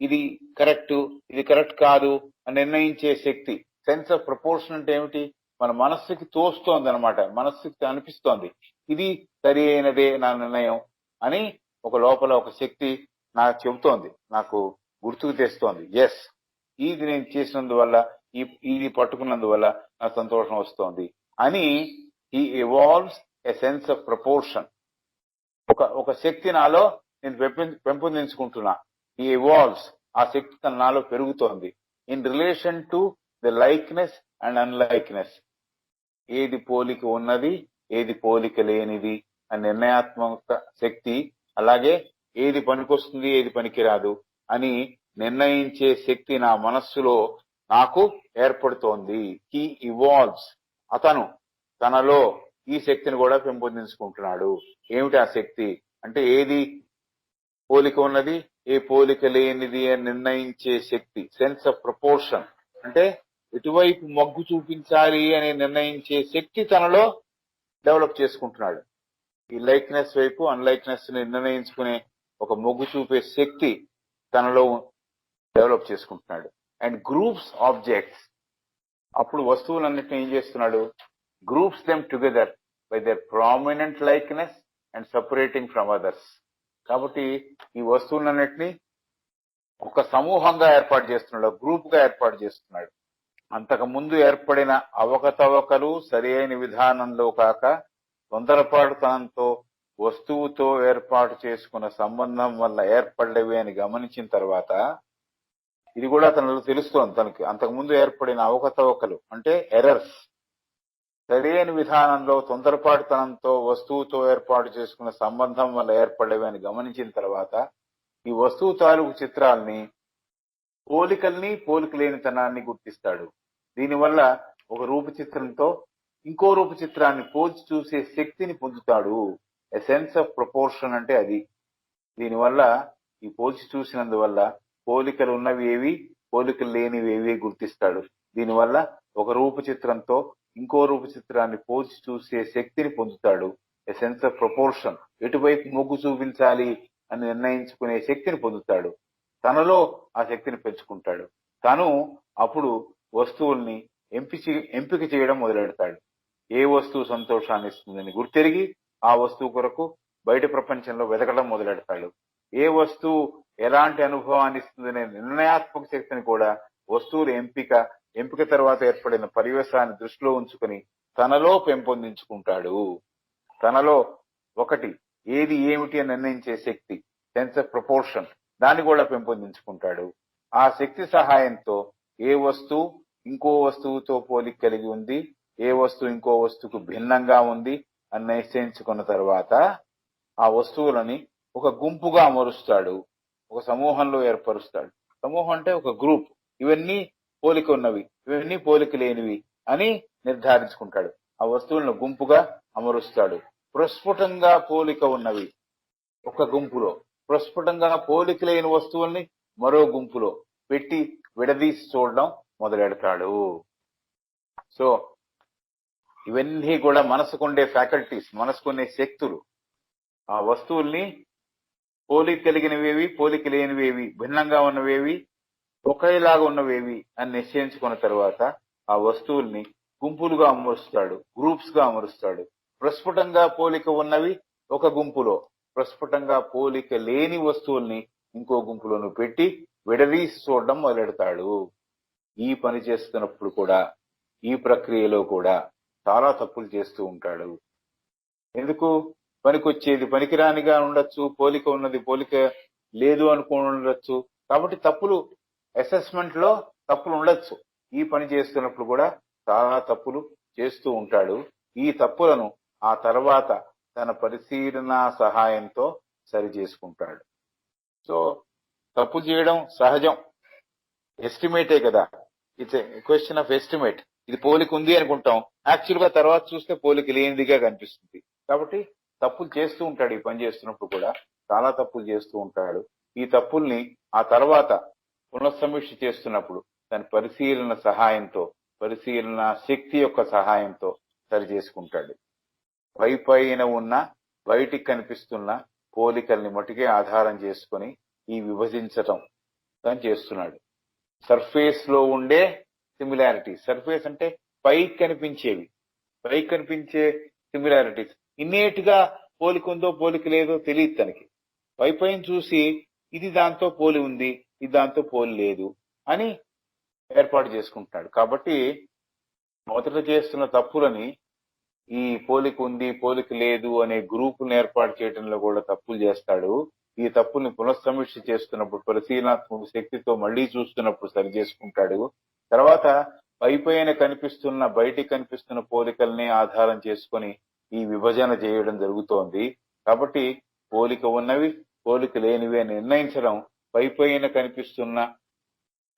ఇది correct, ఇది correct కాదు అని నిర్ణయించే శక్తి. సెన్స్ ఆఫ్ ప్రపోర్షన్ అంటే ఏమిటి? మన మనస్సుకి తోస్తోంది అనమాట, మనస్సుకి అనిపిస్తోంది ఇది సరి అయినదే నా నిర్ణయం అని. ఒక లోపల ఒక శక్తి నాకు చెబుతోంది, నాకు గుర్తుకు తెస్తోంది, ఎస్, ఇది నేను చేసినందువల్ల, ఇది పట్టుకున్నందువల్ల నాకు సంతోషం వస్తోంది అని. He evolves a sense of proportion. ఒక శక్తి నాలో నేను పెంపొందించుకుంటున్నా. హీ ఎవాల్వ్స్, ఆ శక్తి నాలో పెరుగుతోంది. In relation to the likeness and unlikeness, ఏది పోలిక ఉన్నది, ఏది పోలిక లేనిది అని నిర్ణయాత్మక శక్తి, అలాగే ఏది పనికొస్తుంది, ఏది పనికిరాదు అని నిర్ణయించే శక్తి నా మనస్సులో నాకు ఏర్పడుతోంది. హీ ఇవాల్వ్స్, అతను తనలో ఈ శక్తిని కూడా పెంపొందించుకుంటున్నాడు. ఏమిటి ఆ శక్తి అంటే? ఏది పోలిక ఉన్నది, ఏ పోలిక లేనిది అని నిర్ణయించే శక్తి. సెన్స్ ఆఫ్ ప్రపోర్షన్ అంటే ఎటువైపు మొగ్గు చూపించాలి అని నిర్ణయించే శక్తి తనలో డెవలప్ చేసుకుంటున్నాడు. ఈ లైక్నెస్ వైపు, అన్లైక్నెస్ ని నిర్ణయించుకునే ఒక మొగ్గు చూపే శక్తి తనలో డెవలప్ చేసుకుంటున్నాడు. అండ్ గ్రూప్స్ ఆబ్జెక్ట్స్, అప్పుడు వస్తువులన్నిటిని ఏం చేస్తున్నాడు? Groups them together by there prominent likeness and separating from others. కాబట్టి ఈ వస్తువులన్నిటినీ ఒక సమూహంగా ఏర్పాటు చేస్తున్నాడు, గ్రూప్ గా ఏర్పాటు చేస్తున్నాడు. అంతకు ముందు ఏర్పడిన అవకతవకలు సరి అయిన విధానంలో కాక తొందరపాటుతనంతో వస్తువుతో ఏర్పాటు చేసుకున్న సంబంధం వల్ల ఏర్పడ్డవి అని గమనించిన తర్వాత, ఇది కూడా తనలో తెలుస్తోంది, తనకి అంతకుముందు ఏర్పడిన అవకతవకలు అంటే ఎర్రర్స్, సరైన విధానంలో తొందరపాటుతనంతో వస్తువుతో ఏర్పాటు చేసుకున్న సంబంధం వల్ల ఏర్పడేవి అని గమనించిన తర్వాత, ఈ వస్తువు తాలూకు చిత్రాల్ని, పోలికల్ని, పోలిక లేనితనాన్ని గుర్తిస్తాడు. దీనివల్ల ఒక రూపచిత్రంతో ఇంకో రూపచిత్రాన్ని పోల్చి చూసే శక్తిని పొందుతాడు. ఎ సెన్స్ ఆఫ్ ప్రపోర్షన్ అంటే అది. దీనివల్ల ఈ పోల్చి చూసినందువల్ల పోలికలు ఉన్నవి ఏవి, పోలికలు లేనివి ఏవి గుర్తిస్తాడు. దీనివల్ల ఒక రూపచిత్రంతో ఇంకో రూపచిత్రాన్ని పోల్చి చూసే శక్తిని పొందుతాడు. ఎ సెన్స్ ఆఫ్ ప్రపోర్షన్, ఎటువైపు మొగ్గు చూపించాలి అని నిర్ణయించుకునే శక్తిని పొందుతాడు. తనలో ఆ శక్తిని పెంచుకుంటాడు. తను అప్పుడు వస్తువుల్ని ఎంపిక చేయడం మొదలెడతాడు. ఏ వస్తువు సంతోషాన్ని ఇస్తుందని గుర్తెరిగి ఆ వస్తువు కొరకు బయట ప్రపంచంలో వెతకడం మొదలెడతాడు. ఏ వస్తువు ఎలాంటి అనుభవాన్ని ఇస్తుందనే నిర్ణయాత్మక శక్తిని కూడా వస్తువుల ఎంపిక తర్వాత ఏర్పడిన పరివేశాన్ని దృష్టిలో ఉంచుకుని తనలో పెంపొందించుకుంటాడు. తనలో ఒకటి ఏది ఏమిటి అని నిర్ణయించే శక్తి, సెన్స్ ఆఫ్ ప్రపోర్షన్, దాన్ని కూడా పెంపొందించుకుంటాడు. ఆ శక్తి సహాయంతో ఏ వస్తువు ఇంకో వస్తువుతో పోలిక కలిగి ఉంది, ఏ వస్తువు ఇంకో వస్తువుకు భిన్నంగా ఉంది అని నిశ్చయించుకున్న తర్వాత ఆ వస్తువులని ఒక గుంపుగా అమరుస్తాడు, ఒక సమూహంలో ఏర్పరుస్తాడు. సమూహం అంటే ఒక గ్రూప్. ఇవన్నీ పోలిక ఉన్నవి, ఇవన్నీ పోలిక లేనివి అని నిర్ధారించుకుంటాడు. ఆ వస్తువులను గుంపుగా అమరుస్తాడు. ప్రస్ఫుటంగా పోలిక ఉన్నవి ఒక గుంపులో, ప్రస్ఫుటంగా పోలిక లేని వస్తువుల్ని మరో గుంపులో పెట్టి విడదీసి చూడడం మొదలెడతాడు. సో ఇవన్నీ కూడా మనసుకుండే ఫ్యాకల్టీస్, మనసుకునే శక్తులు. ఆ వస్తువుల్ని పోలిక కలిగినవేవి, పోలిక లేనివేవి, భిన్నంగా ఉన్నవేవి, ఒకేలాగా ఉన్నవేవి అని నిశ్చయించుకున్న తర్వాత ఆ వస్తువుల్ని గుంపులుగా అమరుస్తాడు, గ్రూప్స్ గా అమరుస్తాడు. ప్రస్ఫుటంగా పోలిక ఉన్నవి ఒక గుంపులో, ప్రస్ఫుటంగా పోలిక లేని వస్తువుల్ని ఇంకో గుంపులోను పెట్టి విడదీసి చూడడం మొదలెడతాడు. ఈ పని చేస్తున్నప్పుడు కూడా, ఈ ప్రక్రియలో కూడా చాలా తప్పులు చేస్తూ ఉంటాడు. ఎందుకు? పనికొచ్చేది పనికిరానిగా ఉండొచ్చు, పోలిక ఉన్నది పోలిక లేదు అనుకుని ఉండొచ్చు. కాబట్టి తప్పులు, అసెస్మెంట్ లో తప్పులు ఉండొచ్చు. ఈ పని చేస్తున్నప్పుడు కూడా చాలా తప్పులు చేస్తూ ఉంటాడు. ఈ తప్పులను ఆ తర్వాత తన పరిశీలన సహాయంతో సరి చేసుకుంటాడు. సో తప్పు చేయడం సహజం, ఎస్టిమేటే కదా, ఇట్స్ క్వశ్చన్ ఆఫ్ ఎస్టిమేట్. ఇది పోలిక ఉంది అనుకుంటాం, యాక్చువల్ గా తర్వాత చూస్తే పోలిక లేనిదిగా కనిపిస్తుంది. కాబట్టి తప్పులు చేస్తూ ఉంటాడు. ఈ పని చేస్తున్నప్పుడు కూడా చాలా తప్పులు చేస్తూ ఉంటాడు. ఈ తప్పుల్ని ఆ తర్వాత పునఃసమీక్ష చేస్తున్నప్పుడు తన పరిశీలన సహాయంతో, పరిశీలన శక్తి యొక్క సహాయంతో సరి చేసుకుంటాడు. పైన ఉన్న బయటికి కనిపిస్తున్న పోలికల్ని మటుకే ఆధారం చేసుకొని ఈ విభజించటం తను చేస్తున్నాడు. సర్ఫేస్ లో ఉండే సిమిలారిటీ, సర్ఫేస్ అంటే పైకి కనిపించేవి, పైకి కనిపించే సిమిలారిటీస్. ఇన్నేట్ గా పోలిక ఉందో పోలిక లేదో తెలియదు తనకి. పైన చూసి ఇది దాంతో పోలి ఉంది, ఇది దాంతో పోలి లేదు అని ఏర్పాటు చేసుకుంటున్నాడు. కాబట్టి మొదట చేస్తున్న తప్పులని, ఈ పోలిక ఉంది పోలిక లేదు అనే గ్రూపులను ఏర్పాటు చేయడంలో కూడా తప్పులు చేస్తాడు. ఈ తప్పుల్ని పునఃసమీక్ష చేస్తున్నప్పుడు, పరిశీలనాత్మక శక్తితో మళ్లీ చూస్తున్నప్పుడు సరి చేసుకుంటాడు. తర్వాత పైన కనిపిస్తున్న, బయటికి కనిపిస్తున్న పోలికల్ని ఆధారం చేసుకొని ఈ విభజన చేయడం జరుగుతోంది. కాబట్టి పోలిక ఉన్నవి పోలిక లేనివి అని నిర్ణయించడం పైన కనిపిస్తున్న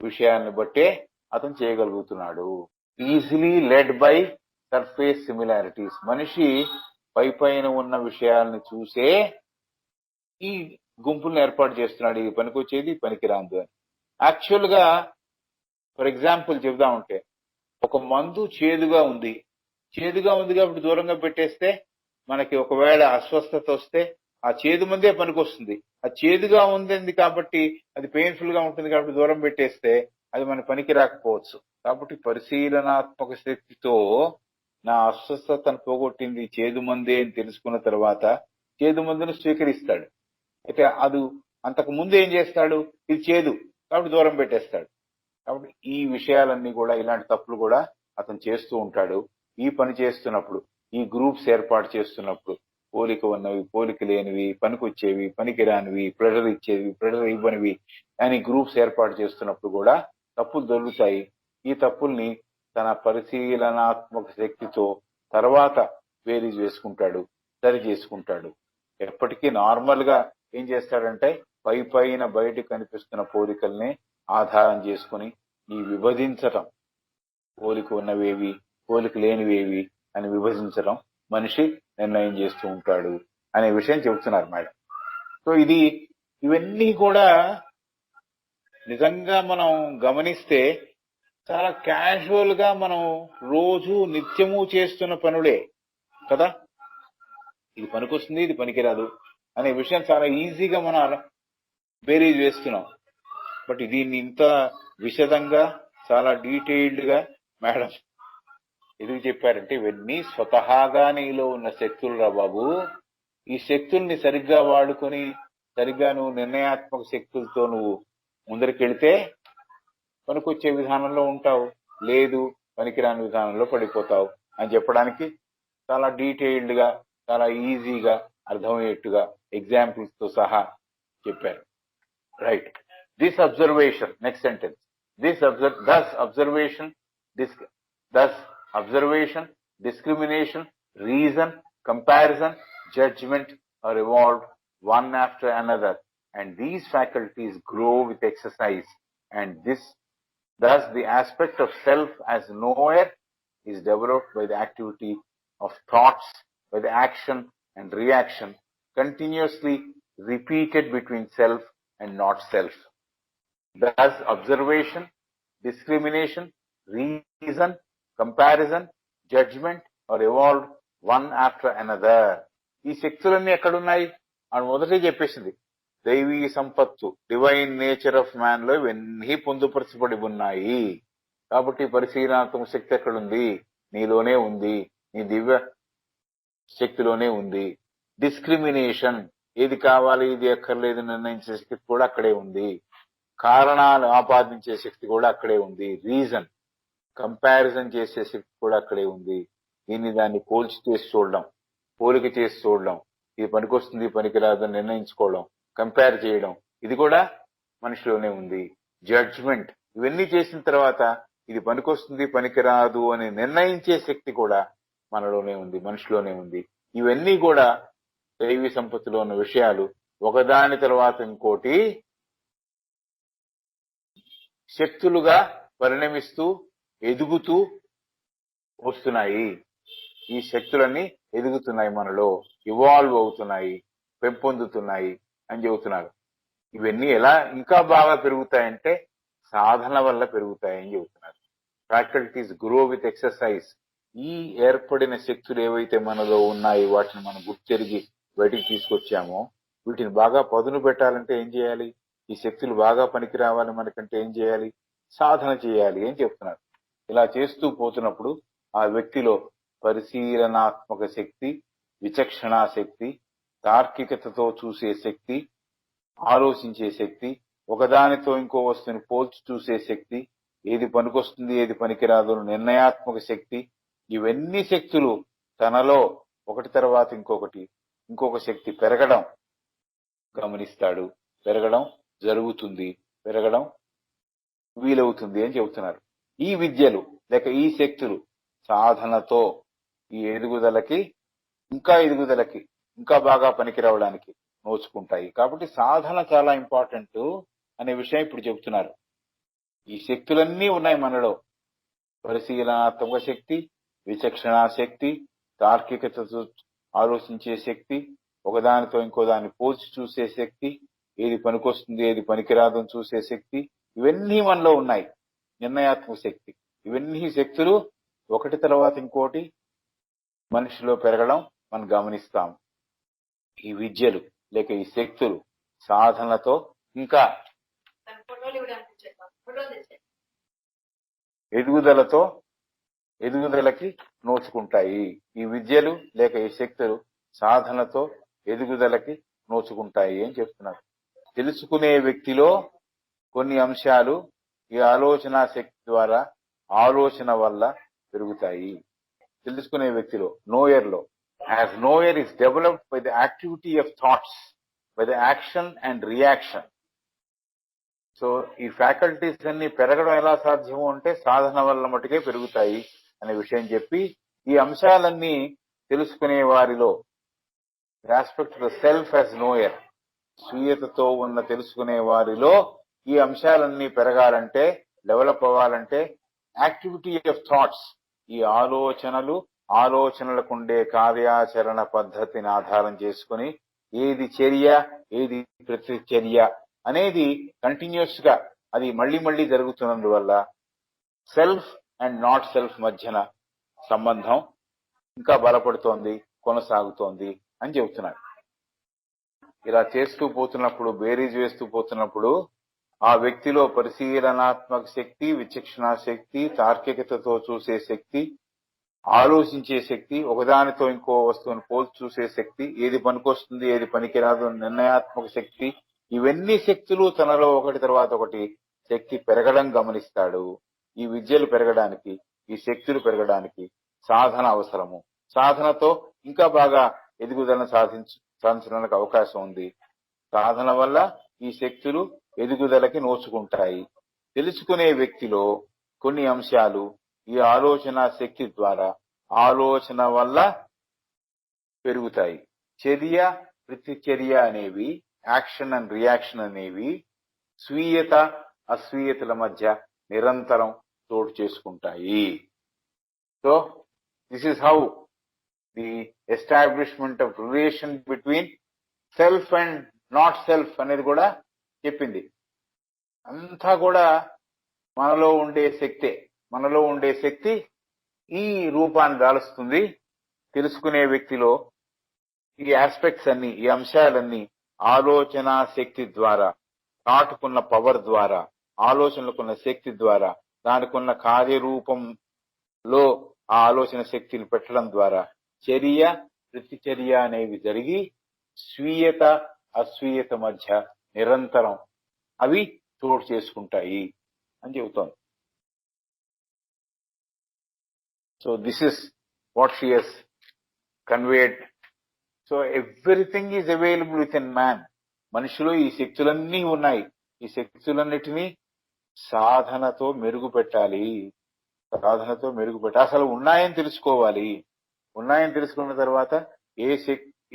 విషయాన్ని బట్టే అతను చేయగలుగుతున్నాడు. Easily led by surface similarities. మనిషి పైన ఉన్న విషయాలను చూసే ఈ గుంపులను ఏర్పాటు చేస్తున్నాడు. ఇది పనికొచ్చేది పనికిరాందు అని. యాక్చువల్ గా ఫర్ ఎగ్జాంపుల్ చెబుదామంటే, ఒక మందు చేదుగా ఉంది కాబట్టి దూరంగా పెట్టేస్తే మనకి ఒకవేళ అస్వస్థత వస్తే ఆ చేదు మందే పనికొస్తుంది. ఆ చేదుగా ఉంది కాబట్టి, అది పెయిన్ఫుల్ గా ఉంటుంది కాబట్టి దూరం పెట్టేస్తే అది మన పనికి రాకపోవచ్చు. కాబట్టి పరిశీలనాత్మక శక్తితో నా అస్వస్థతను పోగొట్టింది చేదు మందే అని తెలుసుకున్న తర్వాత చేదు మందును స్వీకరిస్తాడు. అయితే అది అంతకు ముందు ఏం చేస్తాడు? ఇది చేదు కాబట్టి దూరం పెట్టేస్తాడు. కాబట్టి ఈ విషయాలన్నీ కూడా, ఇలాంటి తప్పులు కూడా అతను చేస్తూ ఉంటాడు. ఈ పని చేస్తున్నప్పుడు, ఈ గ్రూప్స్ ఏర్పాటు చేస్తున్నప్పుడు, పోలిక ఉన్నవి పోలిక లేనివి, పనికొచ్చేవి పనికిరానివి, ప్రెషర్ ఇచ్చేవి ప్రెషర్ ఇవ్వనివి అని గ్రూప్స్ ఏర్పాటు చేస్తున్నప్పుడు కూడా తప్పులు దొరుకుతాయి. ఈ తప్పుల్ని తన పరిశీలనాత్మక శక్తితో తర్వాత వేరీజ్ వేసుకుంటాడు, సరి చేసుకుంటాడు. ఎప్పటికీ నార్మల్ గా ఏం చేస్తాడంటే, పైన బయటకు కనిపిస్తున్న పోలికల్ని ఆధారం చేసుకుని ఈ విభజించటం, పోలిక ఉన్నవేవి పోలిక లేనివేవి అని విభజించడం మనిషి నిర్ణయం చేస్తూ ఉంటాడు అనే విషయం చెబుతున్నారు మేడం. సో ఇవన్నీ కూడా నిజంగా మనం గమనిస్తే చాలా క్యాజువల్ గా మనం రోజు నిత్యము చేస్తున్న పనులే కదా. ఇది పనికొస్తుంది, ఇది పనికిరాదు అనే విషయం చాలా ఈజీగా మనం బేరీజ్ వేస్తున్నాం. బట్ దీన్ని ఇంత విశదంగా, చాలా డీటెయిల్డ్ గా మేడం ఎందుకు చెప్పారంటే, ఇవన్నీ స్వతహాగా నీలో ఉన్న శక్తులు రా బాబు. ఈ శక్తుల్ని సరిగ్గా వాడుకొని సరిగ్గా నువ్వు నిర్ణయాత్మక శక్తులతో నువ్వు ముందరికెళ్తే పనికొచ్చే విధానంలో ఉంటావు, లేదు పనికిరాని విధానంలో పడిపోతావు అని చెప్పడానికి చాలా డీటెయిల్డ్ గా, చాలా ఈజీగా అర్థమయ్యేట్టుగా ఎగ్జాంపుల్స్ తో సహా చెప్పారు. Right. This observation, next sentence, thus observation, discrimination, reason, comparison, judgment are evolved one after another, and these faculties grow with exercise, and thus the aspect of self as knower is developed by the activity of thoughts, by the action and reaction continuously repeated between self and not self. Thus observation, discrimination, reason, comparison, judgment are evolved one after another. ఈ శక్తులన్నీ ఎక్కడున్నాయి అని మొదటే చెప్పేసింది. దైవీ సంపత్తు, divine nature of man లో ఇవన్నీ పొందుపరచబడి ఉన్నాయి. కాబట్టి పరిశీలనాత్మక శక్తి ఎక్కడుంది? నీలోనే ఉంది, నీ దివ్య శక్తిలోనే ఉంది. డిస్క్రిమినేషన్, ఏది కావాలి ఇది అక్కర్లేదు నిర్ణయించే శక్తి కూడా అక్కడే ఉంది. కారణాలు ఆపాదించే శక్తి కూడా అక్కడే ఉంది. రీజన్, కంపారిజన్ చేసే శక్తి కూడా అక్కడే ఉంది. దాన్ని పోల్చి చేసి చూడడం, పోలిక చేసి చూడడం, ఇది పనికొస్తుంది పనికిరాదు అని నిర్ణయించుకోవడం, కంపేర్ చేయడం, ఇది కూడా మనిషిలోనే ఉంది. జడ్జ్మెంట్, ఇవన్నీ చేసిన తర్వాత ఇది పనికొస్తుంది పనికిరాదు అని నిర్ణయించే శక్తి కూడా మనలోనే ఉంది, మనిషిలోనే ఉంది. ఇవన్నీ కూడా దైవీ సంపత్తిలో ఉన్న విషయాలు ఒకదాని తర్వాత ఇంకోటి శక్తులుగా పరిణమిస్తూ ఎదుగుతూ వస్తున్నాయి. ఈ శక్తులన్నీ ఎదుగుతున్నాయి, మనలో ఇవాల్వ్ అవుతున్నాయి, పెంపొందుతున్నాయి అని చెబుతున్నారు. ఇవన్నీ ఎలా ఇంకా బాగా పెరుగుతాయంటే సాధన వల్ల పెరుగుతాయని చెబుతున్నారు. Faculties grow with exercise. ఈ ఏర్పడిన శక్తులు ఏవైతే మనలో ఉన్నాయి వాటిని మనం గుర్తెరిగి బయటికి తీసుకొచ్చామో వీటిని బాగా పదును పెట్టాలంటే ఏం చేయాలి? ఈ శక్తులు బాగా పనికి రావాలి మనకంటే ఏం చేయాలి? సాధన చేయాలి అని చెప్తున్నారు. ఇలా చేస్తూ పోతున్నప్పుడు ఆ వ్యక్తిలో పరిశీలనాత్మక శక్తి, విచక్షణా శక్తి, తార్కికతతో చూసే శక్తి, ఆలోచించే శక్తి, ఒకదానితో ఇంకో వస్తువుని పోల్చి చూసే శక్తి, ఏది పనికొస్తుంది ఏది పనికిరాదు నిర్ణయాత్మక శక్తి, ఇవన్నీ శక్తులు తనలో ఒకటి తర్వాత ఇంకొక శక్తి పెరగడం గమనిస్తాడు. పెరగడం జరుగుతుంది, పెరగడం వీలవుతుంది అని చెబుతున్నారు. ఈ విద్యలు లేక ఈ శక్తులు సాధనతో ఈ ఎదుగుదలకి ఇంకా బాగా పనికి రావడానికి నోచుకుంటాయి. కాబట్టి సాధన చాలా ఇంపార్టెంట్ అనే విషయం ఇప్పుడు చెబుతున్నారు. ఈ శక్తులన్నీ ఉన్నాయి మనలో. పరిశీలనాత్మక శక్తి, విచక్షణా శక్తి, తార్కికతతో ఆలోచించే శక్తి, ఒకదానితో ఇంకో దాన్ని పోల్చి చూసే శక్తి, ఏది పనికొస్తుంది ఏది పనికిరాదు అని చూసే శక్తి, ఇవన్నీ మనలో ఉన్నాయి. నిర్ణయాత్మక శక్తి, ఇవన్నీ శక్తులు ఒకటి తర్వాత ఇంకోటి మనిషిలో పెరగడం మనం గమనిస్తాం. ఈ విద్యలు లేక ఈ శక్తులు సాధనతో ఇంకా ఎదుగుదలకి నోచుకుంటాయి. ఈ విద్యలు లేక ఈ శక్తులు సాధనతో ఎదుగుదలకి నోచుకుంటాయి అని చెప్తున్నారు. తెలుసుకునే వ్యక్తిలో కొన్ని అంశాలు ఈ ఆలోచన శక్తి ద్వారా ఆలోచన వల్ల పెరుగుతాయి. తెలుసుకునే వ్యక్తిలో, నోయర్ లో, as knower is developed by the activity of thoughts, by the action and reaction. So ఈ ఫ్యాకల్టీస్ అన్ని పెరగడం ఎలా సాధ్యమో అంటే సాధన వల్ల మటుకే పెరుగుతాయి అనే విషయం చెప్పి, ఈ అంశాలన్నీ తెలుసుకునే వారిలో aspect the self as knower, స్వీయతతో ఉన్న తెలుసుకునే వారిలో ఈ అంశాలన్నీ పెరగాలంటే, డెవలప్ అవ్వాలంటే యాక్టివిటీ ఆఫ్ థాట్స్, ఈ ఆలోచనలకు ఉండే కార్యాచరణ పద్ధతిని ఆధారం చేసుకుని ఏది చర్య ఏది ప్రతిచర్య అనేది కంటిన్యూస్ గా అది మళ్ళీ జరుగుతున్నందువల్ల సెల్ఫ్ అండ్ నాట్ సెల్ఫ్ మధ్యన సంబంధం ఇంకా బలపడుతోంది, కొనసాగుతోంది అని చెబుతున్నారు. ఇలా చేస్తూ పోతున్నప్పుడు, బేరీజ్ వేస్తూ పోతున్నప్పుడు ఆ వ్యక్తిలో పరిశీలనాత్మక శక్తి, విచక్షణా శక్తి, తార్కికతతో చూసే శక్తి, ఆలోచించే శక్తి, ఒకదానితో ఇంకో వస్తువును పోల్చి చూసే శక్తి, ఏది పనికొస్తుంది ఏది పనికిరాదు నిర్ణయాత్మక శక్తి, ఇవన్నీ శక్తులు తనలో ఒకటి తర్వాత ఒకటి శక్తి పెరగడం గమనిస్తాడు. ఈ విద్యలు పెరగడానికి, ఈ శక్తులు పెరగడానికి సాధన అవసరము. సాధనతో ఇంకా బాగా ఎదుగుదలను సాధించడానికి అవకాశం ఉంది. సాధన వల్ల ఈ శక్తులు ఎదుగుదలకి నోచుకుంటాయి. తెలుసుకునే వ్యక్తిలో కొన్ని అంశాలు ఈ ఆలోచన శక్తి ద్వారా ఆలోచన వల్ల పెరుగుతాయి. చర్య ప్రతిచర్య అనేవి, యాక్షన్ అండ్ రియాక్షన్ అనేవి స్వీయత అస్వీయతల మధ్య నిరంతరం చోటు చేసుకుంటాయి. So this is how the establishment of relation between self and not self అనేది కూడా చెప్పింది. అంతా కూడా మనలో ఉండే శక్తే. మనలో ఉండే శక్తి ఈ రూపాన్ని దాలుస్తుంది. తెలుసుకునే వ్యక్తిలో ఈ ఆస్పెక్ట్స్ అన్ని, ఈ అంశాలన్నీ ఆలోచన శక్తి ద్వారా, నాటుకున్న పవర్ ద్వారా, ఆలోచనలకున్న శక్తి ద్వారా, దానికున్న కార్యరూపంలో ఆ ఆలోచన శక్తిని పెట్టడం ద్వారా చర్య ప్రతిచర్య అనేవి జరిగి స్వీయత అస్వీయత మధ్య నిరంతరం అవి చోటు చేసుకుంటాయి అని చెబుతోంది. So this is what she has conveyed. So everything is available within man. మనిషిలో ఈ శక్తులన్నీ ఉన్నాయి. ఈ శక్తులన్నిటినీ సాధనతో మెరుగుపెట్టాలి. సాధనతో మెరుగుపెట్టాలి. అసలు ఉన్నాయని తెలుసుకోవాలి. ఉన్నాయని తెలుసుకున్న తర్వాత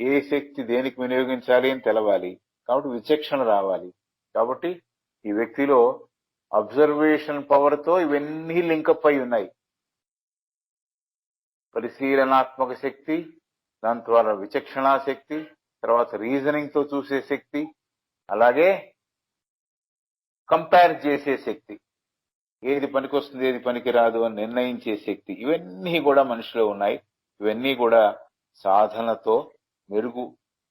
ఏ శక్తి దేనికి వినియోగించాలి అని తెలవాలి. కాబట్టి విచక్షణ రావాలి. కాబట్టి ఈ వ్యక్తిలో అబ్జర్వేషన్ పవర్ తో ఇవన్నీ లింకప్ అయి ఉన్నాయి. పరిశీలనాత్మక శక్తి, దాని ద్వారా విచక్షణా శక్తి, తర్వాత రీజనింగ్ తో చూసే శక్తి, అలాగే కంపేర్ చేసే శక్తి, ఏది పనికొస్తుంది ఏది పనికిరాదు అని నిర్ణయించే శక్తి, ఇవన్నీ కూడా మనిషిలో ఉన్నాయి. ఇవన్నీ కూడా సాధనతో మెరుగు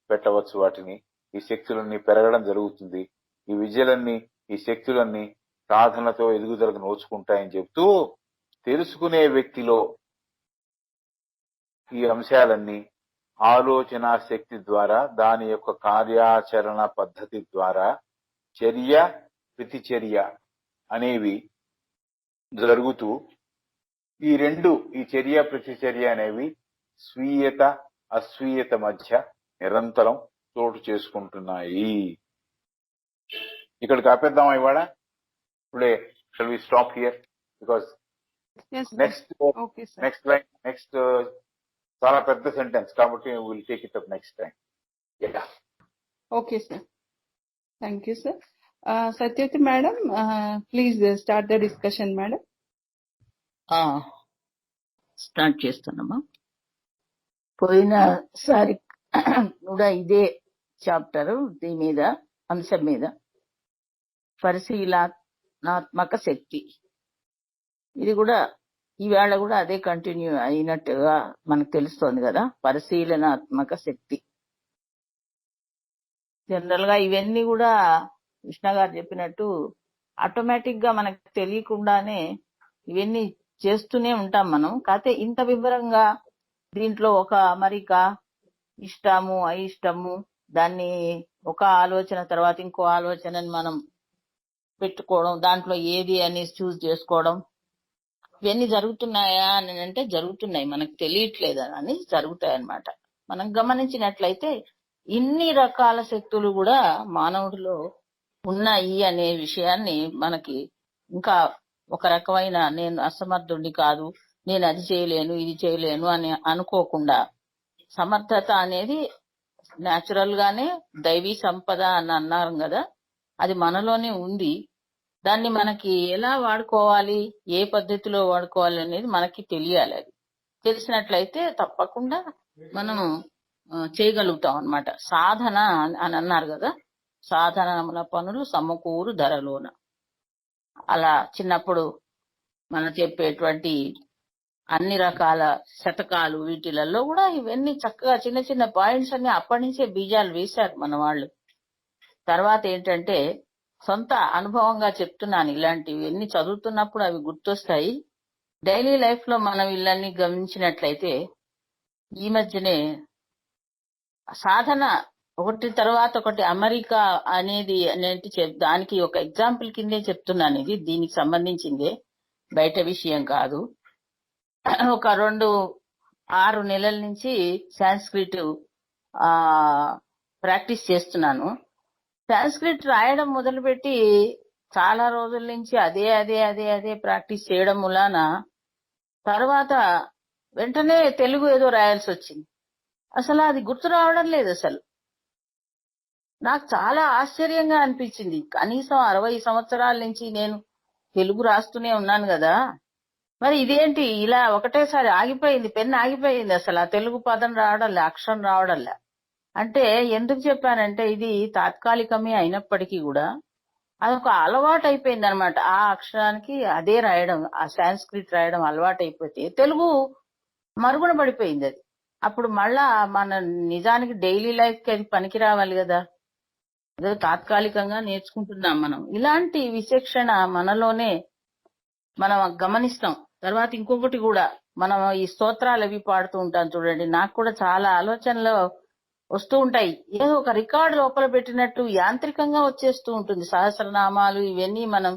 పెట్టవచ్చు. వాటిని ఈ శక్తులన్నీ పెరగడం జరుగుతుంది. ఈ విద్యలన్నీ, ఈ శక్తులన్నీ సాధనతో ఎదుగుదలకు నోచుకుంటాయని చెప్తూ, తెలుసుకునే వ్యక్తిలో ఈ అంశాలన్నీ ఆలోచన శక్తి ద్వారా, దాని యొక్క కార్యాచరణ పద్ధతి ద్వారా చర్య ప్రతిచర్య అనేవి జరుగుతూ, ఈ చర్య ప్రతిచర్య అనేవి స్వీయత అస్వీయత మధ్య నిరంతరం చోటు చేసుకుంటున్నాయి. ఇక్కడికి ఆపేద్దామా ఇవాళ? Today shall we stop here because Yes, sir. Next Okay, sir. Next చాలా పెద్ద సెంటెన్స్ కాబట్టి will take it up next time. Okay, sir. Thank you, sir. Satyavati madam, please start the discussion, madam. Start చేస్తున్నామా? పోయినసారి కూడా ఇదే chapter దీని మీద, అంశం మీద, పరిశీలనాత్మక శక్తి. ఇది కూడా ఈవేళ కూడా అదే కంటిన్యూ అయినట్టుగా మనకు తెలుస్తోంది కదా. పరిశీలనాత్మక శక్తి జనరల్ గా ఇవన్నీ కూడా కృష్ణ గారు చెప్పినట్టు ఆటోమేటిక్ గా మనకు తెలియకుండానే ఇవన్నీ చేస్తూనే ఉంటాం మనం. కాకపోతే ఇంత వివరంగా దీంట్లో ఒక అమరిక, ఇష్టము అయిష్టము, దాన్ని ఒక ఆలోచన తర్వాత ఇంకో ఆలోచనని మనం పెట్టుకోవడం, దాంట్లో ఏది అని చూస్ చేసుకోవడం, ఇవన్నీ జరుగుతున్నాయా అని అంటే జరుగుతున్నాయి, మనకు తెలియట్లేదు అని జరుగుతాయి అన్నమాట. మనం గమనించినట్లయితే ఇన్ని రకాల శక్తులు కూడా మానవుడిలో ఉన్నాయి అనే విషయాన్ని మనకి ఇంకా ఒక రకమైన నేను అసమర్థుడిని కాదు, నేను అది చేయలేను ఇది చేయలేను అని అనుకోకుండా, సమర్థత అనేది న్యాచురల్ గానే దైవీ సంపద అని అన్నారు కదా, అది మనలోనే ఉంది. దాన్ని మనకి ఎలా వాడుకోవాలి, ఏ పద్ధతిలో వాడుకోవాలి అనేది మనకి తెలియాలి. అది తెలిసినట్లయితే తప్పకుండా మనం చేయగలుగుతాం అన్నమాట. సాధన అని అన్నారు కదా, సాధనముల పనులు సమకూరు ధరలోన. అలా చిన్నప్పుడు మనం చెప్పేటువంటి అన్ని రకాల శతకాలు వీటిలలో కూడా ఇవన్నీ చక్కగా చిన్న చిన్న పాయింట్స్ అన్ని అప్పటి నుంచే బీజాలు వేశారు మన వాళ్ళు. తర్వాత ఏంటంటే సొంత అనుభవంగా చెప్తున్నాను, ఇలాంటివి ఎన్ని చదువుతున్నప్పుడు అవి గుర్తొస్తాయి. డైలీ లైఫ్ లో మనం వీళ్ళని గమనించినట్లయితే ఈ మధ్యనే సాధన ఒకటి తర్వాత ఒకటి అమెరికా అనేది దానికి ఒక ఎగ్జాంపుల్ కిందే చెప్తున్నాను. ఇది దీనికి సంబంధించిందే, బయట విషయం కాదు. ఒక 6 నెలల నుంచి సాంస్క్రిట్ ప్రాక్టీస్ చేస్తున్నాను. సాంస్క్రిట్ రాయడం మొదలుపెట్టి చాలా రోజుల నుంచి అదే అదే అదే అదే ప్రాక్టీస్ చేయడం మూలాన తర్వాత వెంటనే తెలుగు ఏదో రాయాల్సి వచ్చింది. అసలు అది గుర్తు రావడం లేదు. అసలు నాకు చాలా ఆశ్చర్యంగా అనిపించింది. కనీసం 60 సంవత్సరాల నుంచి నేను తెలుగు రాస్తూనే ఉన్నాను కదా, మరి ఇదేంటి ఇలా ఒకటేసారి ఆగిపోయింది, పెన్ ఆగిపోయింది, అసలు ఆ తెలుగు పదం రావడంలే, అక్షరం రావడంలే. అంటే ఎందుకు చెప్పానంటే ఇది తాత్కాలికమే అయినప్పటికీ కూడా అదొక అలవాటు అయిపోయింది అనమాట. ఆ అక్షరానికి అదే రాయడం, ఆ సాంస్క్రిట్ రాయడం అలవాటు అయిపోతే తెలుగు మరుగున పడిపోయింది అది. అప్పుడు మళ్ళా మన నిజానికి డైలీ లైఫ్ కి అది పనికి రావాలి కదా, ఏదో తాత్కాలికంగా నేర్చుకుంటున్నాం మనం. ఇలాంటి విచక్షణ మనలోనే మనం గమనిస్తాం. తర్వాత ఇంకొకటి కూడా, మనం ఈ స్తోత్రాలు అవి పాడుతూ ఉంటాం చూడండి, నాకు కూడా చాలా ఆలోచనలు వస్తూ ఉంటాయి. ఏదో ఒక రికార్డు లోపల పెట్టినట్టు యాంత్రికంగా వచ్చేస్తూ ఉంటుంది. సహస్రనామాలు ఇవన్నీ మనం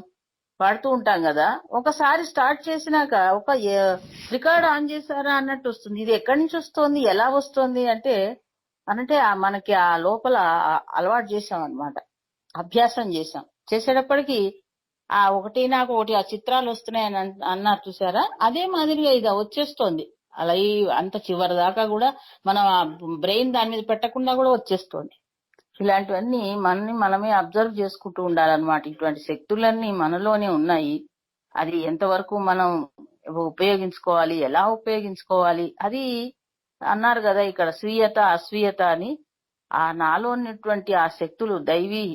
పాడుతూ ఉంటాం కదా, ఒకసారి స్టార్ట్ చేసినాక ఒక రికార్డ్ ఆన్ చేశారా అన్నట్టు వస్తుంది. ఇది ఎక్కడి నుంచి వస్తుంది, ఎలా వస్తుంది అంటే మనకి ఆ లోపల అలవాటు చేసాం అన్నమాట, అభ్యాసం చేసాం. చేసేటప్పటికి ఆ ఒకటి నాకు ఒకటి ఆ చిత్రాలు వస్తున్నాయని అన్నారు చూసారా, అదే మాదిరిగా ఇది వచ్చేస్తోంది. అలా అంత చివరి దాకా కూడా మనం ఆ బ్రెయిన్ దాని మీద పెట్టకుండా కూడా వచ్చేస్తోంది. ఇలాంటివన్నీ మనమే అబ్జర్వ్ చేసుకుంటూ ఉండాలన్నమాట. ఇటువంటి శక్తులన్నీ మనలోనే ఉన్నాయి. అది ఎంతవరకు మనం ఉపయోగించుకోవాలి, ఎలా ఉపయోగించుకోవాలి, అది అన్నారు కదా ఇక్కడ స్వీయత అస్వీయత అని. ఆ నాలో ఉన్నటువంటి ఆ శక్తులు, దైవీ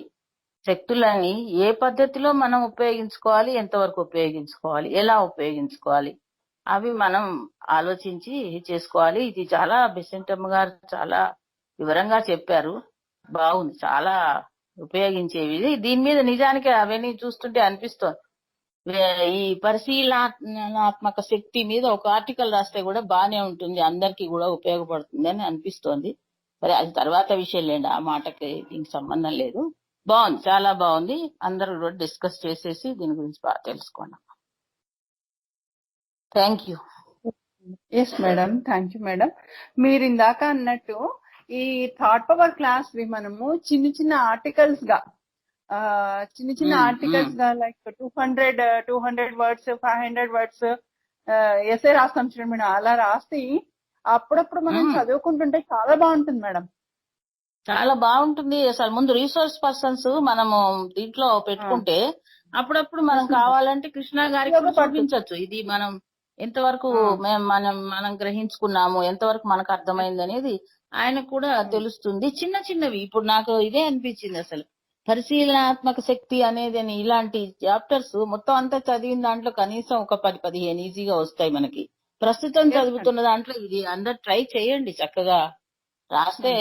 శక్తులని ఏ పద్ధతిలో మనం ఉపయోగించుకోవాలి, ఎంతవరకు ఉపయోగించుకోవాలి, ఎలా ఉపయోగించుకోవాలి, అవి మనం ఆలోచించి చేసుకోవాలి. ఇది చాలా బెసెంటమ్మ గారు చాలా వివరంగా చెప్పారు. బాగుంది, చాలా ఉపయోగించేవి. దీని మీద నిజానికి అవన్నీ చూస్తుంటే అనిపిస్తోంది, ఈ పరిశీలనాత్మక శక్తి మీద ఒక ఆర్టికల్ రాస్తే కూడా బానే ఉంటుంది, అందరికీ కూడా ఉపయోగపడుతుంది అని అనిపిస్తోంది. మరి అది తర్వాత విషయం లేండి, ఆ మాటకి దీనికి సంబంధం లేదు. బాగుంది, చాలా బాగుంది. అందరూ కూడా డిస్కస్ చేసేసి దీని గురించి బాగా తెలుసుకోండి. Thank you. Yes madam, thank you madam. మీరు ఇందాక అన్నట్టు ఈ థాట్ పవర్ క్లాస్ వి మనము చిన్న చిన్న ఆర్టికల్స్ గా లైక్ 200 వర్డ్స్ 500 వర్డ్స్ ఎస్ఏ రాస్తాం చూడండి మేడం, అలా రాసి అప్పుడప్పుడు మనం చదువుకుంటుంటే చాలా బాగుంటుంది మేడం. చాలా బాగుంటుంది. అసలు ముందు రీసోర్స్ పర్సన్స్ మనము దీంట్లో పెట్టుకుంటే అప్పుడప్పుడు మనం కావాలంటే కృష్ణ గారికి చూపించవచ్చు, ఇది మనం ఎంతవరకు మనం గ్రహించుకున్నాము, ఎంతవరకు మనకు అర్థమైంది అనేది ఆయనకు కూడా తెలుస్తుంది. చిన్న చిన్నవి ఇప్పుడు నాకు ఇదే అనిపించింది, అసలు పరిశీలనాత్మక శక్తి అనేది అని ఇలాంటి చాప్టర్స్ మొత్తం అంతా చదివిన దాంట్లో కనీసం ఒక 10-15 ఈజీగా వస్తాయి మనకి. ప్రస్తుతం చదువుతున్న దాంట్లో ఇది అందరు ట్రై చేయండి, చక్కగా రాస్తే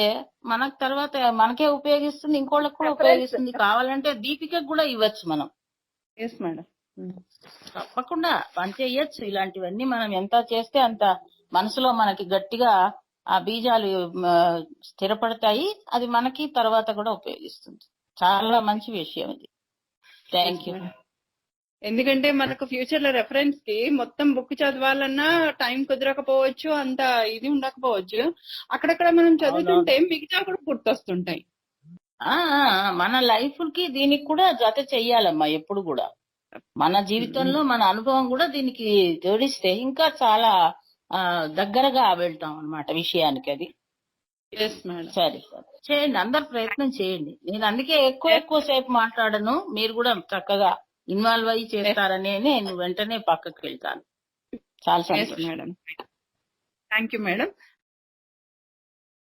మనకు తర్వాత మనకే ఉపయోగిస్తుంది, ఇంకోళ్ళకి కూడా ఉపయోగిస్తుంది. కావాలంటే దీపికకు కూడా ఇవ్వచ్చు మనం. ఎస్ మేడం, తప్పకుండా పని చేయొచ్చు. ఇలాంటివన్నీ మనం ఎంత చేస్తే అంత మనసులో మనకి గట్టిగా ఆ బీజాలు స్థిరపడతాయి. అది మనకి తర్వాత కూడా ఉపయోగిస్తుంది. చాలా మంచి విషయం ఇది. Thank you. ఎందుకంటే మనకు ఫ్యూచర్ లో రెఫరెన్స్ కి మొత్తం బుక్ చదవాలన్నా టైం కుదరకపోవచ్చు, అంత ఇది ఉండకపోవచ్చు. అక్కడక్కడ మనం చదువుతుంటే మిగతా కూడా గుర్తొస్తుంటాయి. మన లైఫ్ కి దీనికి కూడా జత చెయ్యాలమ్మా. ఎప్పుడు కూడా మన జీవితంలో మన అనుభవం కూడా దీనికి జోడిస్తే ఇంకా చాలా దగ్గరగా వెళ్తాం అన్నమాట విషయానికి. అది సరే చేయండి, అందరు ప్రయత్నం చేయండి. నేను అందుకే ఎక్కువ సేపు మాట్లాడను, మీరు కూడా చక్కగా ఇన్వాల్వ్ అయ్యి చేస్తారని నేను వెంటనే పక్కకు వెళ్తాను. చాలా సంతోషం మేడం. Thank you madam.